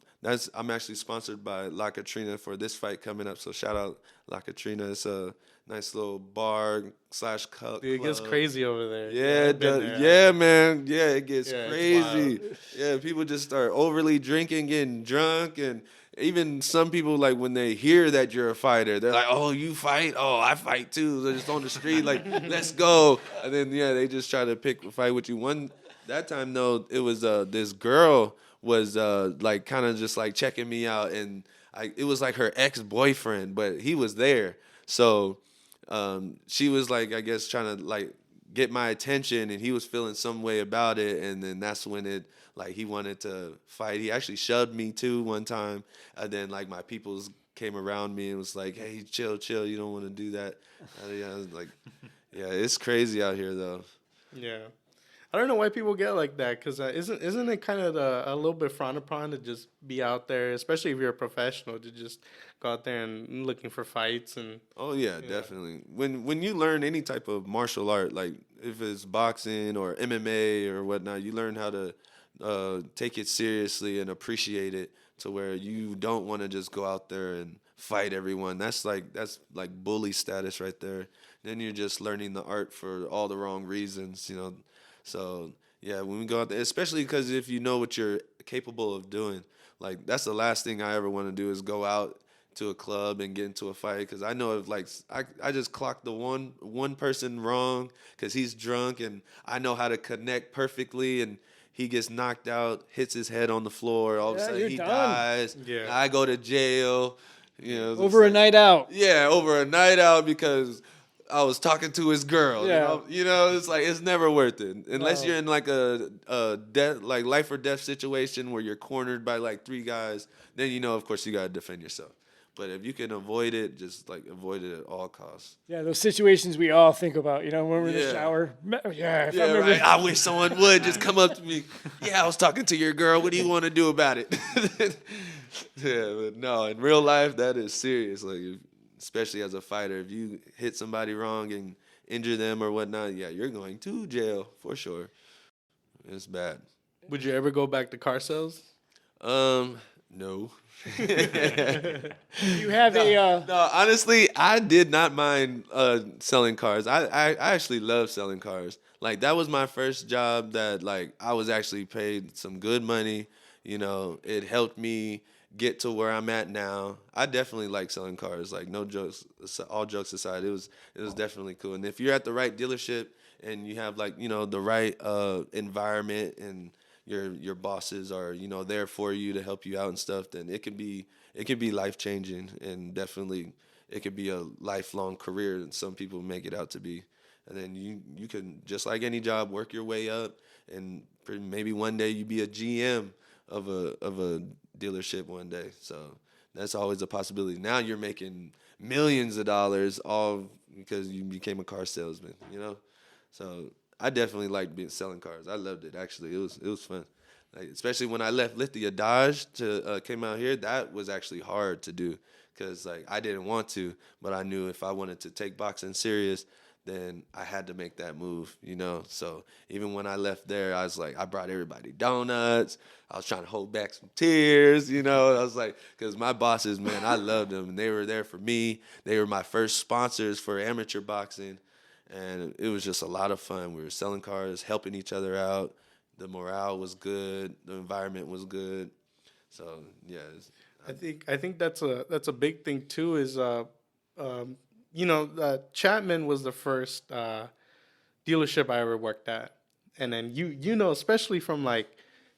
actually sponsored by La Katrina for this fight coming up. So shout out La Katrina. It's a nice little bar / club. Dude, it gets crazy over there. Yeah, I've been there. yeah, man. Yeah, it gets Yeah, it's crazy. wild. Yeah, people just start overly drinking, getting drunk, and even some people, like, when they hear that you're a fighter, they're like, "Oh, you fight? Oh, I fight too." They're just on the street, like, "Let's go!" And then they just try to pick a fight with you. That time though, it was this girl was like kind of just like checking me out, and it was like her ex-boyfriend, but he was there, so. She was like, I guess, trying to like get my attention, and he was feeling some way about it, and then that's when he wanted to fight. He actually shoved me too one time, and then like my peoples came around me and was like, "Hey, chill, you don't want to do that." I was like, yeah, it's crazy out here though. Yeah. I don't know why people get like that, because isn't it kind of a little bit frowned upon to just be out there, especially if you're a professional, to just go out there and looking for fights and. Oh yeah, definitely. When you learn any type of martial art, like if it's boxing or MMA or whatnot, you learn how to take it seriously and appreciate it to where you don't want to just go out there and fight everyone. That's like bully status right there. Then you're just learning the art for all the wrong reasons, So yeah, when we go out there, especially because if you know what you're capable of doing, like that's the last thing I ever want to do is go out to a club and get into a fight, because I know if like I just clocked the one person wrong because he's drunk, and I know how to connect perfectly, and he gets knocked out, hits his head on the floor, all of a sudden he done. dies. Yeah. I go to jail. Over a night out. Yeah, over a night out because I was talking to his girl. Yeah. It's like it's never worth it unless you're in like a death, like life or death situation where you're cornered by like 3 guys. Then of course you gotta defend yourself. But if you can avoid it, just like avoid it at all costs. Yeah, those situations we all think about, when we're in the Yeah. shower. Yeah, if I Yeah, remember. right. I wish someone would just come up to me. Yeah, I was talking to your girl. What do you want to do about it? Yeah, but no, in real life, that is serious. Like, especially as a fighter, if you hit somebody wrong and injure them or whatnot, yeah, you're going to jail for sure. It's bad. Would you ever go back to car sales? No. You have No, honestly, I did not mind selling cars. I actually love selling cars. Like, that was my first job that, like, I was actually paid some good money. It helped me get to where I'm at now. I definitely like selling cars. Like, no jokes, all jokes aside, it was definitely cool. And if you're at the right dealership and you have like, the right environment, and your bosses are, there for you to help you out and stuff, then it can be life changing, and definitely it could be a lifelong career, and some people make it out to be. And then you can, just like any job, work your way up, and maybe one day you be a GM of a dealership one day. So that's always a possibility. Now you're making millions of dollars all because you became a car salesman, So I definitely liked selling cars. I loved it, actually. It was fun. Like, especially when I left Lithia Dodge to came out here, that was actually hard to do, because like I didn't want to, but I knew if I wanted to take boxing serious, then I had to make that move, So even when I left there, I was like, I brought everybody donuts. I was trying to hold back some tears, I was like, because my bosses, man, I loved them, and they were there for me. They were my first sponsors for amateur boxing, and it was just a lot of fun. We were selling cars, helping each other out. The morale was good. The environment was good. So yeah, I think that's a big thing too. Is Chapman was the first dealership I ever worked at, and then especially from like,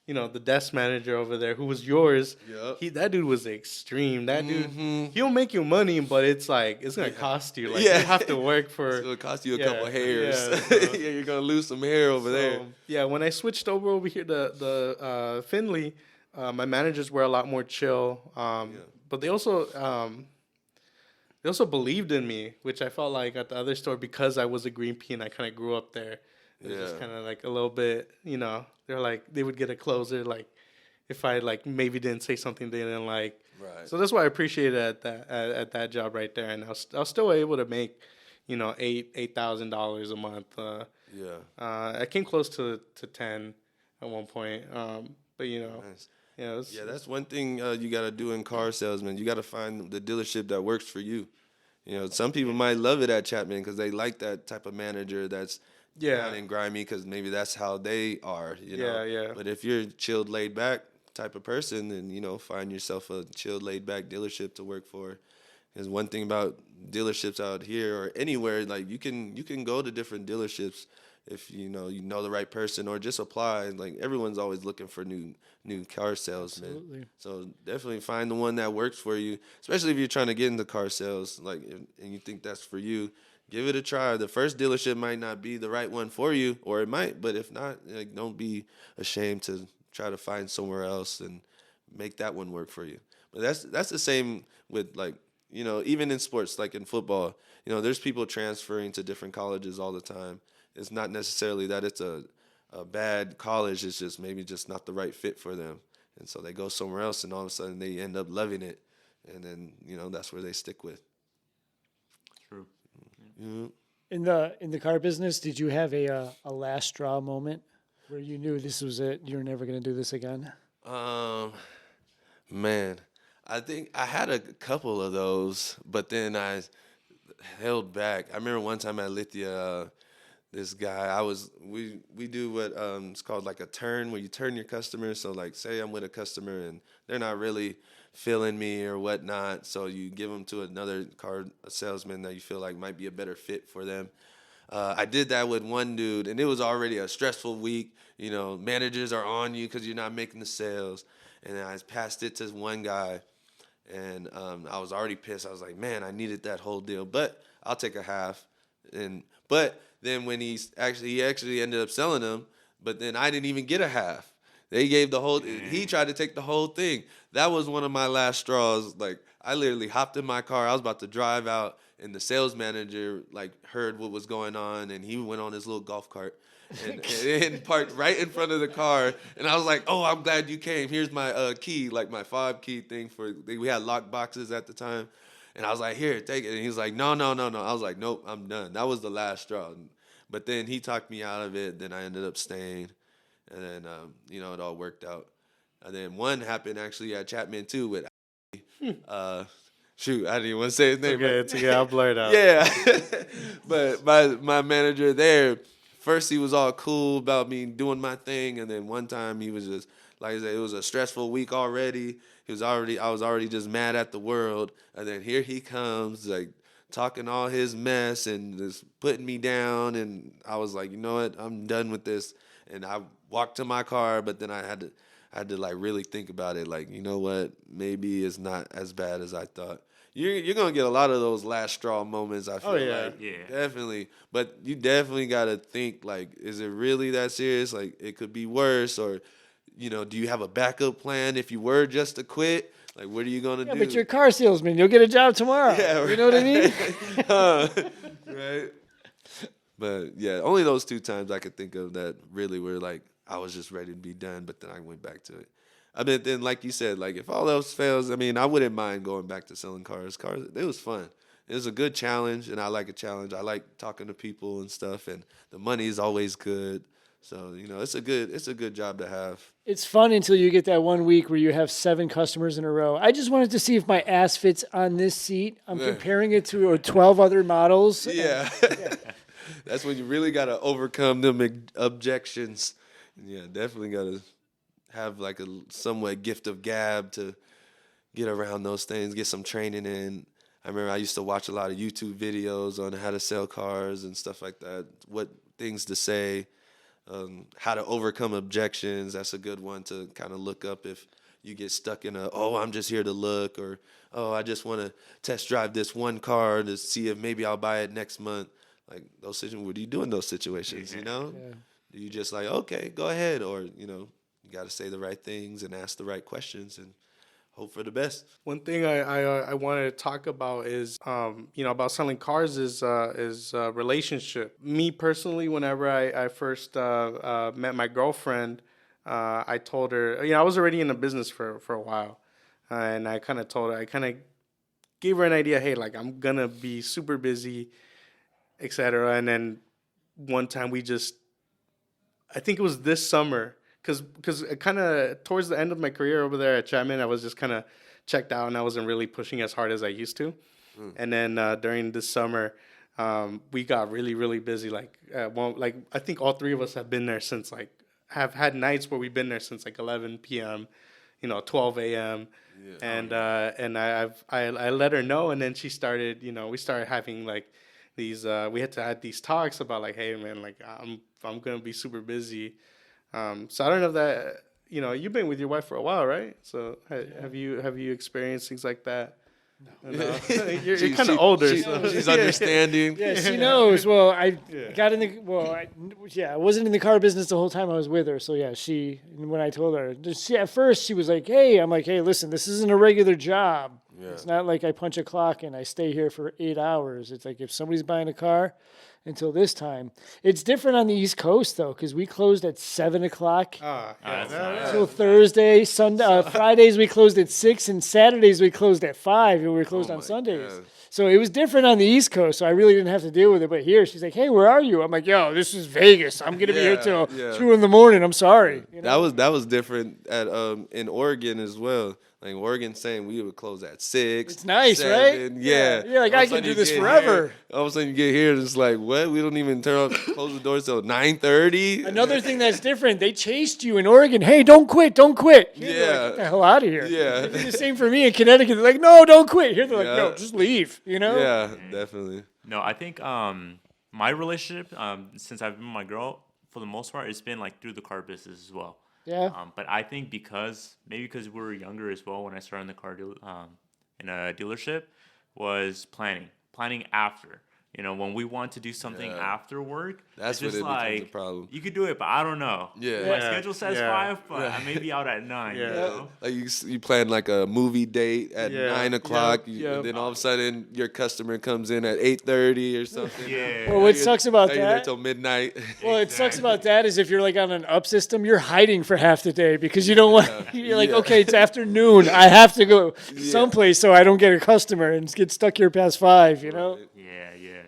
the desk manager over there who was yours. Yep. That dude was extreme. That dude, Mm-hmm. he'll make you money, but it's like it's gonna cost you. Like Yeah. you have to work for. It's gonna cost you a Yeah, couple hairs. yeah, so- Yeah, you're gonna lose some hair over there. Yeah, when I switched over here to the Finley, my managers were a lot more chill. But they also believed in me, which I felt like at the other store, because I was a green pea and I kind of grew up there. It was just kind of like a little bit, they're like, they would get a closer, like if I like maybe didn't say something they didn't like. Right. So that's why I appreciated it at that job right there. And I was still able to make, $8,000 a month. I came close to 10 at one point. But Nice. yeah, That's one thing you got to do in car salesman. You got to find the dealership that works for you. Some people might love it at Chapman because they like that type of manager that's down and grimy because maybe that's how they are. Yeah. But if you're a chilled, laid back type of person, then find yourself a chilled, laid back dealership to work for. There's one thing about dealerships out here or anywhere, like you can go to different dealerships if you know the right person, or just apply. Like everyone's always looking for new car salesmen. Absolutely. So definitely find the one that works for you, especially if you're trying to get into car sales, and you think that's for you. Give it a try. The first dealership might not be the right one for you, or it might, but if not, don't be ashamed to try to find somewhere else and make that one work for you. But that's the same with even in sports, like in football. There's people transferring to different colleges all the time. It's not necessarily that it's a bad college. It's just maybe just not the right fit for them. And so they go somewhere else, and all of a sudden they end up loving it. And then, that's where they stick with. True. Yeah. In the car business, did you have a last straw moment where you knew this was it? You're never going to do this again? Man, I think I had a couple of those, but then I held back. I remember one time at Lithia, this guy, we do what it's called like a turn, where you turn your customers. So like, say I'm with a customer and they're not really feeling me or whatnot, so you give them to another car salesman that you feel like might be a better fit for them. I did that with one dude, and it was already a stressful week. Managers are on you because you're not making the sales. And I passed it to one guy, and I was already pissed. I was like, man, I needed that whole deal, but I'll take a half. But then when he actually ended up selling them, but then I didn't even get a half. They gave the whole. He tried to take the whole thing. That was one of my last straws. Like I literally hopped in my car. I was about to drive out, and the sales manager heard what was going on, and he went on his little golf cart and parked right in front of the car. And I was like, "Oh, I'm glad you came. Here's my key, like my fob key thing we had lock boxes at the time." And I was like, "Here, take it." And he was like, No. I was like, "Nope, I'm done." That was the last straw. But then he talked me out of it. Then I ended up staying. And then, it all worked out. And then one happened actually at Chapman too with, shoot, I didn't even want to say his name. It's okay. I'll blur it out. Yeah. But my manager there, first he was all cool about me doing my thing. And then one time he was just, like I said, it was a stressful week already. I was already just mad at the world. And then here he comes, talking all his mess and just putting me down. And I was like, you know what? I'm done with this. And I walked to my car, but then I had to really think about it. Like, you know what? Maybe it's not as bad as I thought. You're gonna get a lot of those last straw moments. I feel like, definitely. But you definitely gotta think is it really that serious? Like, it could be worse, or do you have a backup plan if you were just to quit? Like, what are you gonna do? But you're a car salesman. You'll get a job tomorrow. Yeah, right. You know what I mean? Right. But yeah, only those two times I could think of that really were I was just ready to be done, but then I went back to it. I mean, then like you said, if all else fails, I mean, I wouldn't mind going back to selling cars. It was fun. It was a good challenge, and I like a challenge. I like talking to people and stuff, and the money is always good. So it's a good job to have. It's fun until you get that 1 week where you have 7 customers in a row. I just wanted to see if my ass fits on this seat. I'm comparing it to 12 other models. Yeah. That's when you really got to overcome them objections. Yeah, definitely got to have like a somewhat gift of gab to get around those things, get some training in. I remember I used to watch a lot of YouTube videos on how to sell cars and stuff like that, what things to say, how to overcome objections. That's a good one to kind of look up if you get stuck in I'm just here to look, or, I just want to test drive this one car to see if maybe I'll buy it next month. Like those situations, what do you do in those situations, you know? Yeah. Do you just like, okay, go ahead, or, you got to say the right things and ask the right questions and hope for the best. One thing I wanted to talk about is about selling cars is relationship. Me personally, whenever I first met my girlfriend, I told her, I was already in the business for a while, and I kind of told her, I kind of gave her an idea, hey, like I'm gonna be super busy, etc. And then one time I think it was this summer, because kind of towards the end of my career over there at Chapman, I was just kind of checked out and I wasn't really pushing as hard as I used to. And then during this summer, we got really, really busy. Like, I think all three of us have been there since have had nights where we've been there since 11 p.m., 12 a.m. Yeah. And I let her know, and then she started, we started having these, we had to have these talks about hey man, I'm going to be super busy. So I don't know if that, you've been with your wife for a while, right? So have you experienced things like that? No. You're kind of older. She's understanding. Yeah, she knows. Well, I got in the, I wasn't in the car business the whole time I was with her. So yeah, when I told her, at first she was like, hey, I'm like, hey, listen, this isn't a regular job. Yeah. It's not like I punch a clock and I stay here for 8 hours. It's like if somebody's buying a car until this time. It's different on the East Coast, though, because we closed at 7 o'clock until Thursday. Fridays we closed at 6, and Saturdays we closed at 5, and we were closed on Sundays. God. So it was different on the East Coast, so I really didn't have to deal with it. But here, she's like, hey, where are you? I'm like, yo, this is Vegas. I'm going to be here till 2 in the morning. I'm sorry. That was different in Oregon as well. Like Oregon saying we would close at 6. It's nice, 7, right? Yeah. You're like, I can do this forever. All of a sudden you get here, and it's like, what? We don't even close the doors till 9:30. Another thing that's different, they chased you in Oregon. Hey, don't quit. Here, like, get the hell out of here. Yeah. They did the same for me in Connecticut. They're like, no, don't quit. Here they're like, no, just leave. Yeah, definitely. No, I think my relationship, since I've been with my girl, for the most part, it's been through the car business as well. Yeah. But I think because we were younger as well when I started in the car in a dealership, was planning after. When we want to do something after work, that's it's when just it becomes a problem. You could do it, but I don't know. Yeah. My schedule says 5, but I may be out at 9. Yeah. You know? Like you plan a movie date at 9 o'clock, and then all of a sudden your customer comes in at 8:30 or something. Yeah. Well, what sucks about You're there that? till midnight. Well, it sucks about that is if you're on an up system, you're hiding for half the day because you don't want. You're like, okay, it's afternoon. I have to go someplace so I don't get a customer and get stuck here past 5. Yeah.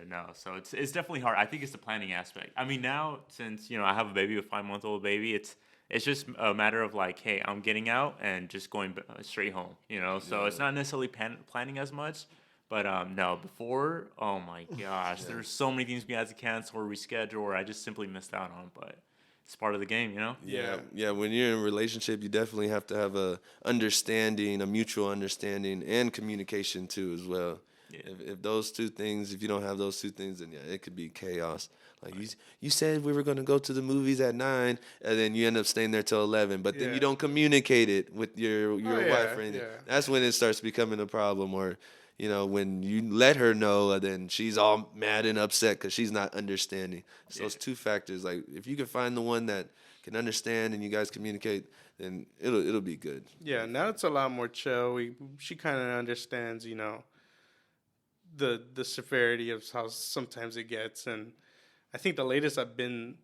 No, so it's definitely hard. I think it's the planning aspect. I mean, now since I have a baby, a 5-month-old baby, it's just a matter of hey, I'm getting out and just going straight home. So it's not necessarily planning as much. But no, before, oh my gosh, there's so many things we had to cancel or reschedule, or I just simply missed out on. But it's part of the game, Yeah. When you're in a relationship, you definitely have to have a mutual understanding, and communication too as well. Yeah. If those two things, if you don't have those two things, then it could be chaos. Like you said we were going to go to the movies at 9, and then you end up staying there till 11. But then you don't communicate it with your wife or anything. Yeah. That's when it starts becoming a problem. Or when you let her know, then she's all mad and upset because she's not understanding. So it's two factors. Like if you can find the one that can understand and you guys communicate, then it'll be good. Yeah, now it's a lot more chill. She kind of understands, the severity of how sometimes it gets, and I think the latest I've been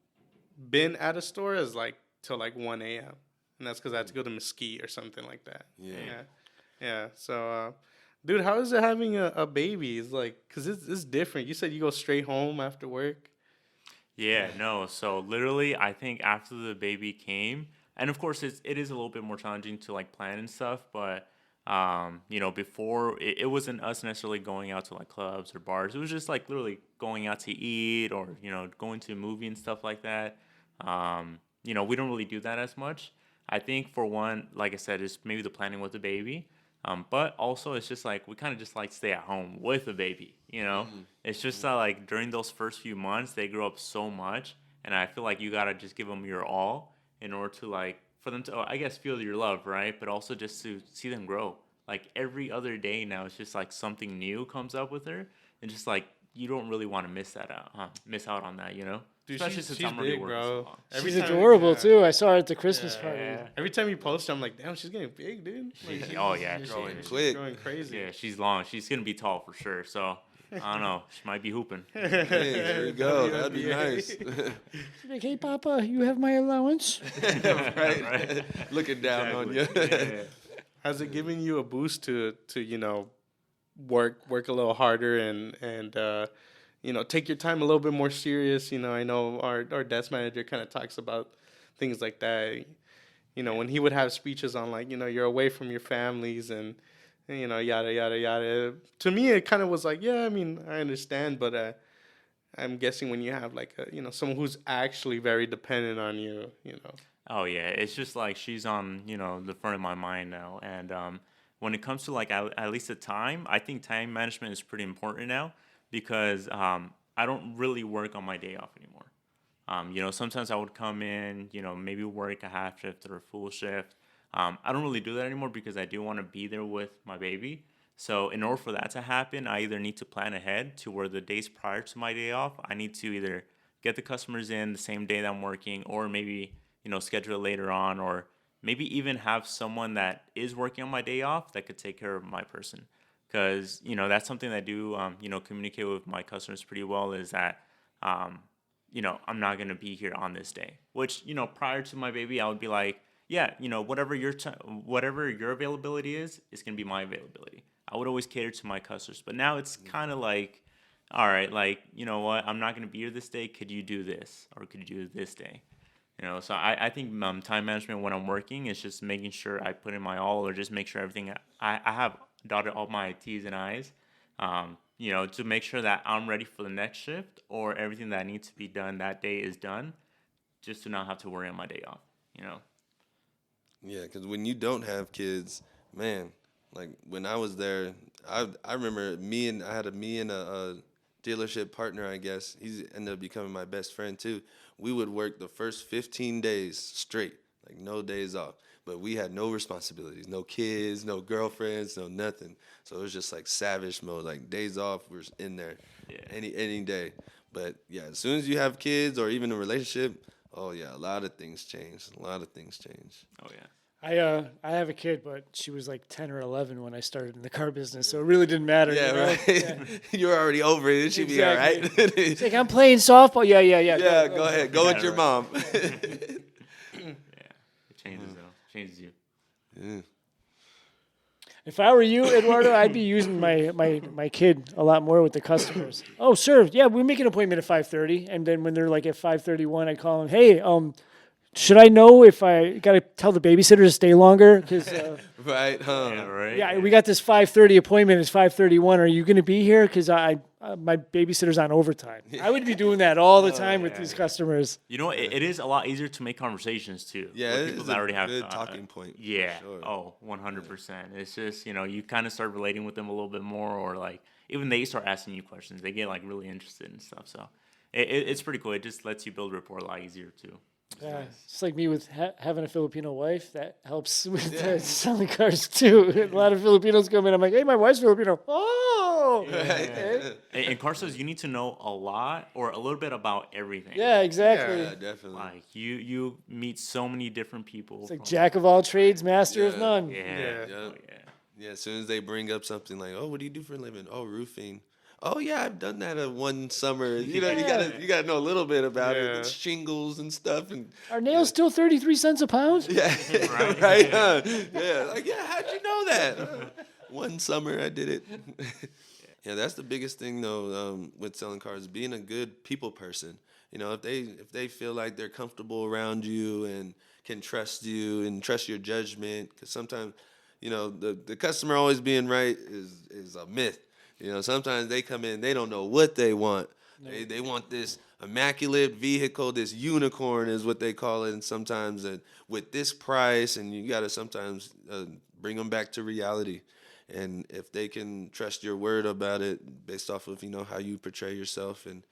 at a store is till 1 a.m. and that's because I had to go to Mesquite or something like that. Yeah. So, dude, how is it having a baby? It's because it's different. You said you go straight home after work. Yeah, no. So literally, I think after the baby came, and of course it is a little bit more challenging to plan and stuff, but. Before it wasn't us necessarily going out to clubs or bars. It was just literally going out to eat or, going to a movie and stuff like that. We don't really do that as much. I think for one, like I said, it's maybe the planning with the baby. But also it's just like we kind of just like stay at home with the baby, you know? It's just like during those first few months, they grow up so much. And I feel like you got to just give them your all in order to like, for them to, I guess, feel your love, right? But also just to see them grow. Like every other day now, it's just like something new comes up with her. And just like, you don't really want to miss out on that, you know? Dude, Especially she's since I'm already big, working bro. so long. Every She's time- adorable yeah. too. I saw her at the Christmas Yeah. party. Yeah. Every time you post, I'm like, damn, she's getting big, dude. Like, Oh, yeah, she's growing quick. growing crazy. Yeah, she's long. She's gonna be tall for sure. So I don't know. She might be hooping. Hey, there you go. That'd be WNBA. nice. She's like, hey, Papa, you have my allowance? Right? Looking down on you. Yeah. Has it given you a boost to you know work a little harder and you know take your time a little bit more serious? You know, I know our desk manager kind of talks about things like that. You know, when he would have speeches on like, you know, you're away from your families and you know, yada yada yada. To me, it kind of was like, yeah, I mean, I understand, but I'm guessing when you have like you know someone who's actually very dependent on you, you know. Oh yeah, it's just like she's on, you know, the front of my mind now. And when it comes to like at least the time, I think time management is pretty important now because I don't really work on my day off anymore. You know, sometimes I would come in, you know, maybe work a half shift or a full shift. I don't really do that anymore because I do want to be there with my baby. So in order for that to happen, I either need to plan ahead to where the days prior to my day off, I need to either get the customers in the same day that I'm working, or maybe, you know, schedule it later on, or maybe even have someone that is working on my day off that could take care of my person. Because, you know, that's something that I do, you know, communicate with my customers pretty well is that, you know, I'm not going to be here on this day. Which, you know, prior to my baby, I would be like, yeah, you know, whatever your availability is, it's going to be my availability. I would always cater to my customers. But now it's kind of like, all right, like, you know what, I'm not going to be here this day. Could you do this? Or could you do this day? You know, so I think time management when I'm working is just making sure I put in my all, or just make sure everything, I have dotted all my T's and I's, you know, to make sure that I'm ready for the next shift, or everything that needs to be done that day is done, just to not have to worry on my day off, you know. Yeah, because when you don't have kids, man, like when I was there, I remember I had a dealership partner, I guess. He ended up becoming my best friend too. We would work the first 15 days straight, like no days off. But we had no responsibilities, no kids, no girlfriends, no nothing. So it was just like savage mode, like days off, we're in there any day. But yeah, as soon as you have kids or even a relationship, oh yeah, a lot of things change. Oh yeah. I have a kid, but she was like 10 or 11 when I started in the car business, so it really didn't matter. Yeah, you know? right. Yeah. You're already over it. It should be all right. It's like, I'm playing softball. Yeah. Yeah, go ahead. Go Yeah, with your right. mom. Yeah. It changes though. Changes you. Yeah. If I were you, Eduardo, I'd be using my kid a lot more with the customers. Oh, sir, yeah, we make an appointment at 5:30, and then when they're like at 5:31, I call them. Hey, should I know if I got to tell the babysitter to stay longer? Because Right, huh? Yeah, right. yeah, we got this 5:30 appointment. It's 5:31. Are you going to be here? Because my babysitter's on overtime. I would be doing that all the time with these customers. You know, it is a lot easier to make conversations too. Yeah, with it people is that a already have good talking point. for Yeah. sure. Oh, 100%. It's just, you know, you kind of start relating with them a little bit more, or like even they start asking you questions. They get like really interested and stuff. So it's pretty cool. It just lets you build rapport a lot easier too. Yeah, just like me with having a Filipino wife, that helps with selling cars too. A lot of Filipinos come in. I'm like, hey, my wife's Filipino. Oh, okay. In car sales, you need to know a lot or a little bit about everything. Yeah, exactly. Yeah, definitely. Like you meet so many different people. It's like from- jack of all trades, master of Yeah. none. Yeah. Yeah. Oh, Yep. yeah. Yeah, as soon as they bring up something like, "Oh, what do you do for a living?" "Oh, roofing." "Oh, yeah, I've done that one summer." You know, Yeah. you gotta know a little bit about Yeah. it, shingles and stuff, and Are nails still 33 cents a pound? yeah, Right. right, huh? Yeah, like how'd you know that? One summer I did it. Yeah, that's the biggest thing though with selling cars, being a good people person. You know, if they feel like they're comfortable around you and can trust you and trust your judgment, because sometimes, you know, the customer always being right is a myth. You know, sometimes they come in, they don't know what they want. They want this immaculate vehicle, this unicorn is what they call it, and sometimes with this price, and you got to sometimes bring them back to reality. And if they can trust your word about it based off of, how you portray yourself and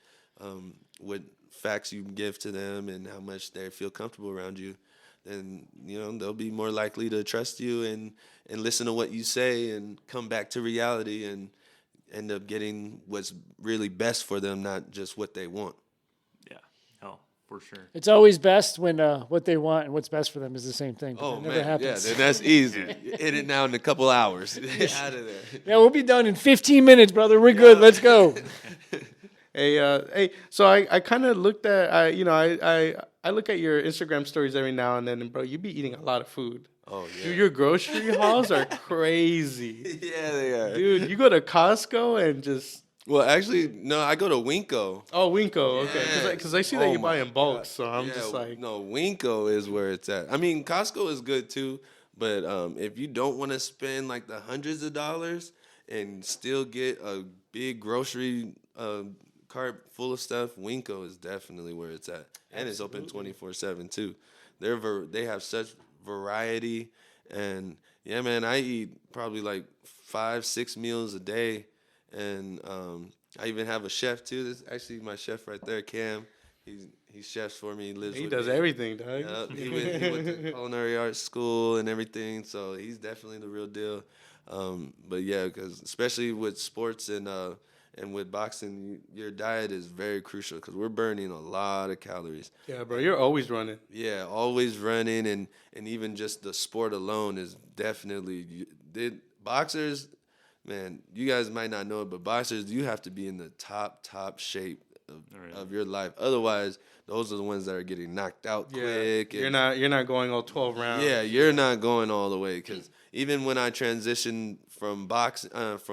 what facts you give to them and how much they feel comfortable around you, then, they'll be more likely to trust you and listen to what you say and come back to reality and end up getting what's really best for them, not just what they want. Yeah, no, for sure. It's always best when what they want and what's best for them is the same thing. But that never happens. Yeah, then that's easy. Hit it now in a couple hours. Out of there. Yeah, we'll be done in 15 minutes, brother. We're good. Let's go. Hey, so I kind of looked at, I look at your Instagram stories every now and then, and bro, you be eating a lot of food. Oh, yeah. Dude, your grocery hauls are crazy. Yeah, they are. Dude, you go to Costco and just... Well, actually, no, I go to Winco. Oh, Winco, okay. Yeah. Because I see that you buy in bulk, so I'm just like... No, Winco is where it's at. I mean, Costco is good too, but if you don't want to spend like the hundreds of dollars and still get a big grocery cart full of stuff, Winco is definitely where it's at. And it's open 24/7 too. They have such variety, and yeah, man, I eat probably like 5-6 meals a day, and I even have a chef too. This is actually my chef right there, Cam. He chefs for me. He does everything, dog. He went to culinary arts school and everything, so he's definitely the real deal. But yeah, because especially with sports and with boxing, your diet is very crucial because we're burning a lot of calories. Yeah, bro, you're always running. Yeah, always running, and even just the sport alone is definitely boxers. Man, you guys might not know it, but boxers, you have to be in the top shape of your life. Otherwise, those are the ones that are getting knocked out quick. You're not going all 12 rounds. Yeah, you're not going all the way because even when I transitioned from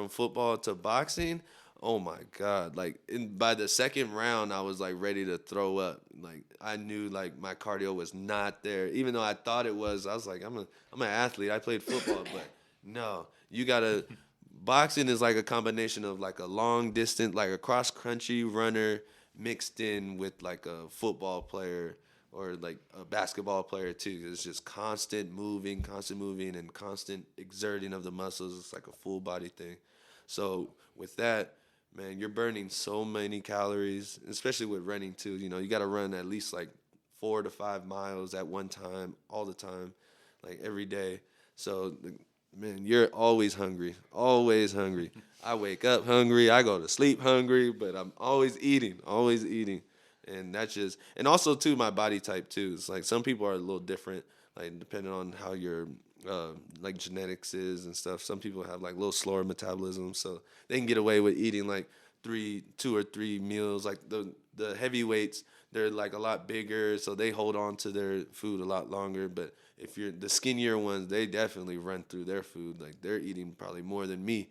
football to boxing. Oh my God! Like by the second round, I was like ready to throw up. Like I knew like my cardio was not there, even though I thought it was. I was like, I'm an athlete. I played football, but no, you gotta. Boxing is like a combination of like a long distance, like a cross country runner mixed in with like a football player or like a basketball player too. It's just constant moving, and constant exerting of the muscles. It's like a full body thing. So with that. Man, you're burning so many calories, especially with running too. You got to run at least like 4 to 5 miles at one time, all the time, like every day. So, man, you're always hungry, always hungry. I wake up hungry, I go to sleep hungry, but I'm always eating. And that's just, and also too, my body type too. It's like some people are a little different, like depending on how your like genetics is and stuff. Some people have like a little slower metabolism, so they can get away with eating like 2 or 3 meals. Like the heavyweights, they're like a lot bigger, so they hold on to their food a lot longer. But if you're the skinnier ones, they definitely run through their food. Like they're eating probably more than me,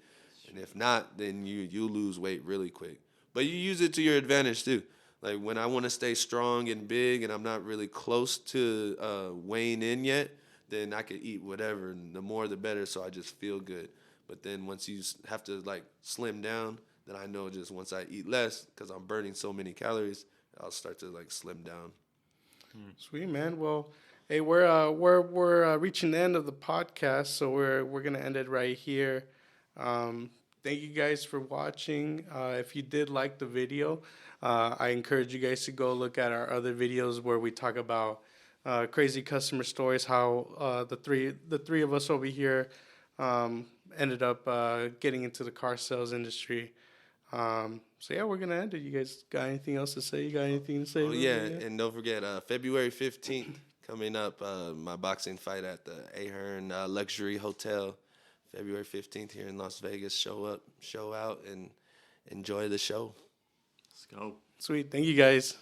and if not, then you lose weight really quick. But you use it to your advantage too. Like when I want to stay strong and big, and I'm not really close to weighing in yet. Then I could eat whatever, and the more the better, so I just feel good. But then once you have to like slim down, then I know just once I eat less, because I'm burning so many calories, I'll start to like slim down. Sweet, man. Well, hey, we're reaching the end of the podcast, so we're gonna end it right here. Thank you guys for watching. If you did like the video, I encourage you guys to go look at our other videos where we talk about crazy customer stories, how the three of us over here ended up getting into the car sales industry. So yeah, we're gonna end it. You guys got anything else to say? You got anything to say? Oh yeah, and don't forget February 15th coming up, my boxing fight at the Ahern Luxury Hotel. February 15th here in Las Vegas. Show up, show out, and enjoy the show. Let's go. Sweet. Thank you guys.